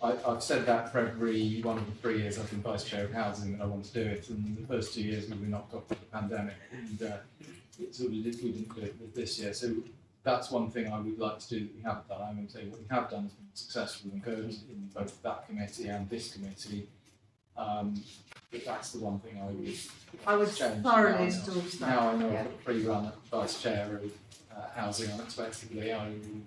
I've said that for every one of the 3 years I've been vice chair of housing that I want to do it, and the first 2 years we were knocked off with the pandemic, and it sort of we didn't do it this year, so that's one thing I would like to do that we haven't done. I'm going to say what we have done has been successful and good in both that committee and this committee. But that's the one thing I would change. thoroughly endorse that. Now I know I've got a free run at vice chair of housing unexpectedly, I will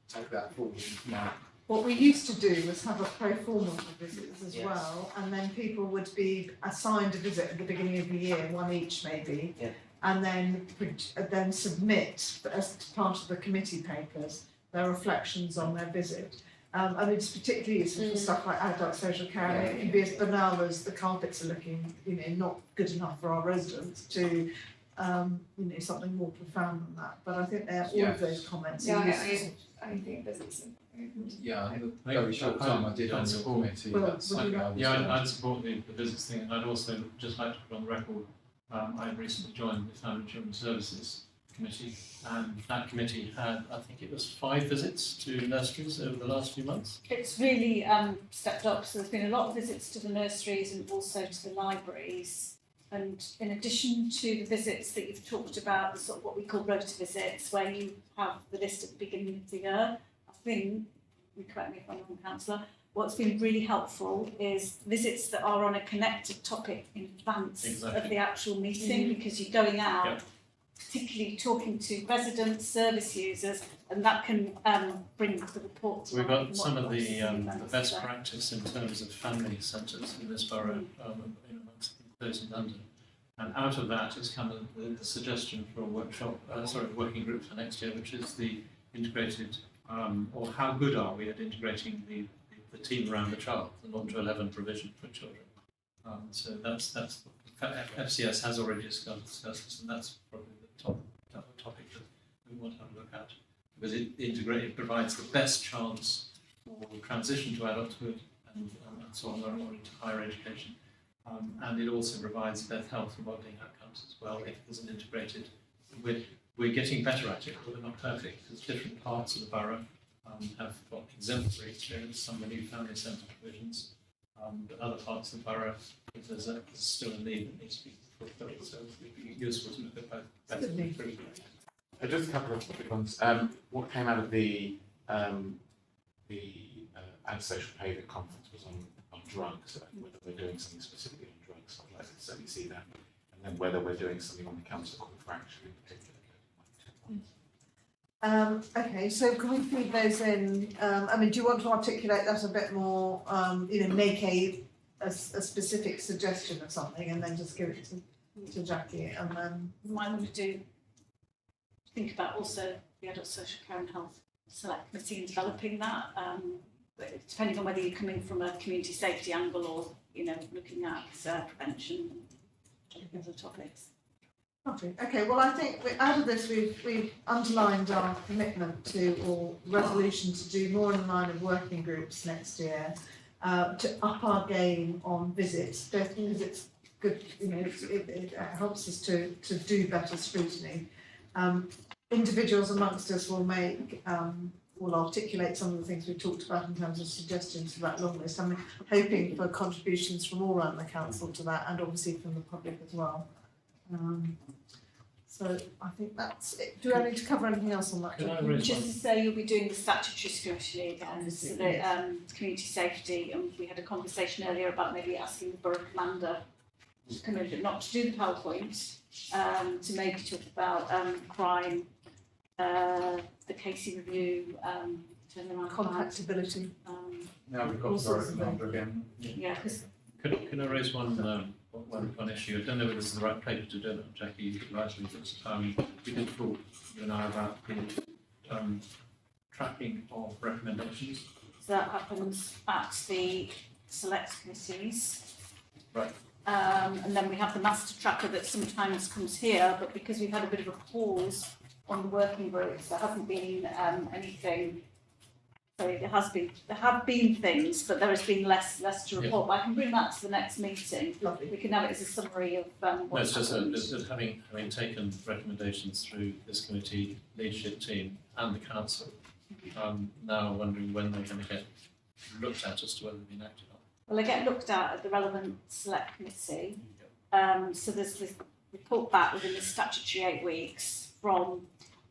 take that forward now. What we used to do was have a pro forma for visits as Yes. well, and then people would be assigned a visit at the beginning of the year, one each maybe, Yeah. and then submit as part of the committee papers their reflections on their visit. I mean, it's particularly useful for stuff like adult social care. I mean, it can be as banal as the carpets are looking, not good enough for our residents, to something more profound than that. But I think all of those comments are useful. I think visits. Yeah, in the very short time I did on the committee, Well, that's would you something I was. I'd support the visits thing, and I'd also just like to put on the record, I recently joined the Family and Children's Services Committee, and that committee had, I think it was 5 visits to nurseries over the last few months. It's really stepped up, so there's been a lot of visits to the nurseries and also to the libraries. And in addition to the visits that you've talked about, the sort of what we call rota visits, where you have the list at the beginning of the year, I think, you correct me if I'm wrong, councillor, what's been really helpful is visits that are on a connected topic in advance of the actual meeting, because you're going out, particularly talking to residents, service users, and that can bring the report. So we've got some of the best practice in terms of family centres in this borough, amongst those in London. And out of that has come the suggestion for a working group for next year, which is the integrated, or how good are we at integrating the team around the child, the 0 to 11 provision for children. So that's FCS has already discussed this, and that's probably the topic that we want to have a look at, because it provides the best chance for transition to adulthood and so on, or into higher education. And it also provides both health and wellbeing outcomes as well if there's an integrated. We're getting better at it, but we're not perfect, because different parts of the borough have got exemplary experience, some with new family centre provisions, but other parts of the borough, there's still a need that needs to be fulfilled, so it would be useful to look at both better and improved. Just a couple of quick ones. What came out of the antisocial behaviour conference was on drugs, whether we're doing something specifically on drugs. I'd like to certainly see that, and then whether we're doing something on the council call for action in particular. Okay, so can we feed those in? I mean, do you want to articulate that a bit more? Make a specific suggestion of something, and then just give it to Jackie, and then. You might want to think about also the Adult Social Care and Health Select Committee and developing that, depending on whether you're coming from a community safety angle or, looking at prevention and other topics. Okay, well, I think out of this we've underlined our commitment to, or resolution to do more in the line of working groups next year, to up our game on visits, both because it's good, it helps us to do better scrutiny. Individuals amongst us will articulate some of the things we talked about in terms of suggestions for that long list. I'm hoping for contributions from all around the council to that, and obviously from the public as well. So I think that's it. Do I need to cover anything else on that? Just to say, you'll be doing the statutory scrutiny again, so the community safety, and we had a conversation earlier about maybe asking the borough commander to come in, but not to do the PowerPoint, to maybe talk about crime, the Casey review, turnaround compatibility. Now we've got the borough commander again. Yeah, because. Can I raise one issue? I don't know whether this is the right place to do it, Jackie, you could advise me this. We did talk, you and I, about the tracking of recommendations. So that happens at the select committees. Right. And then we have the master tracker that sometimes comes here, but because we've had a bit of a pause on the working groups, there hasn't been anything sorry, there have been things, but there has been less to report. But I can bring that to the next meeting. Lovely. We can have it as a summary of No, what's it's just happened. that having taken recommendations through this committee, leadership team and the council, now wondering when they're going to get looked at as to whether they've been acted on. Well, they get looked at the relevant select committee. So there's the report back within the statutory 8 weeks from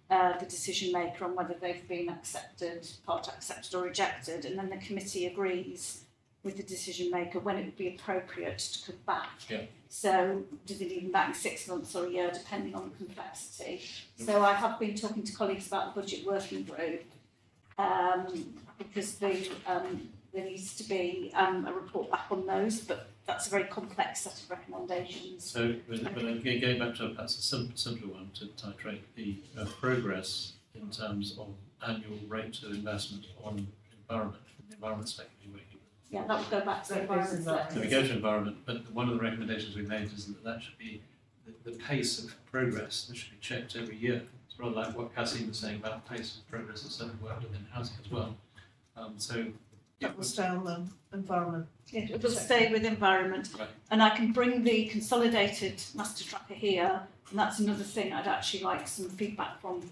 the decision maker on whether they've been accepted or rejected, and then the committee agrees with the decision maker when it would be appropriate to come back. Yeah. So does it even back 6 months or a year, depending on the complexity. So I have been talking to colleagues about the budget working group, because there needs to be a report back on those, but that's a very complex set of recommendations. So, but again, going back to perhaps a simpler one to titrate the progress in terms of annual rate of investment on environment, the environment sector we're working with. Yeah, that would go back to the environment. So we go to environment, but one of the recommendations we made is that should be the pace of progress that should be checked every year. It's rather like what Cassie was saying about the pace of progress of certain work within housing as well. That will stay on the environment. Yeah, it will stay with environment. Right. And I can bring the consolidated master tracker here, and that's another thing I'd actually like some feedback from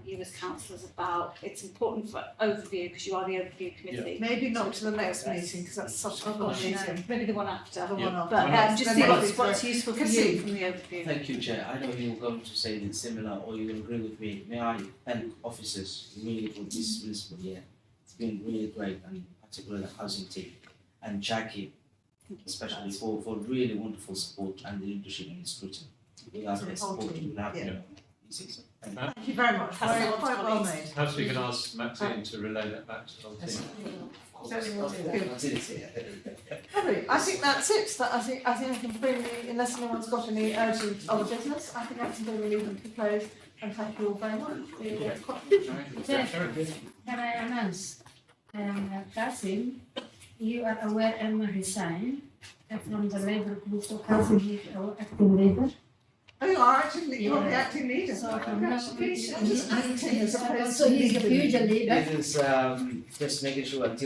you as councillors about. It's important for overview, because you are the overview committee. Maybe not to the next meeting, because that's such a full meeting. Maybe the one after. The one after. But just see Then what's useful for you from the overview. Thank you, Chair. I know you're going to say it similar, or you will agree with me. May I thank officers really for this municipal year. It's been really great, and particularly the housing team and Jackie, especially for really wonderful support and the leadership in the scrutiny. Without the support, we will have easy. Thank you very much. Very quite well made. Perhaps we can ask Maxine to relay that back to the whole team. Lovely. I think that's it. I think I can bring the, unless anyone's got any urgent other business, I think I can bring the meeting to close, and thank you all very much. Can I announce, Kasim, you are aware Emma resigned from the Labour group, so Kasim is our acting leader. Oh, you are actually, you're the acting leader. So from now, Just acting as opposed so to he's the leading. future leader. It is just making sure until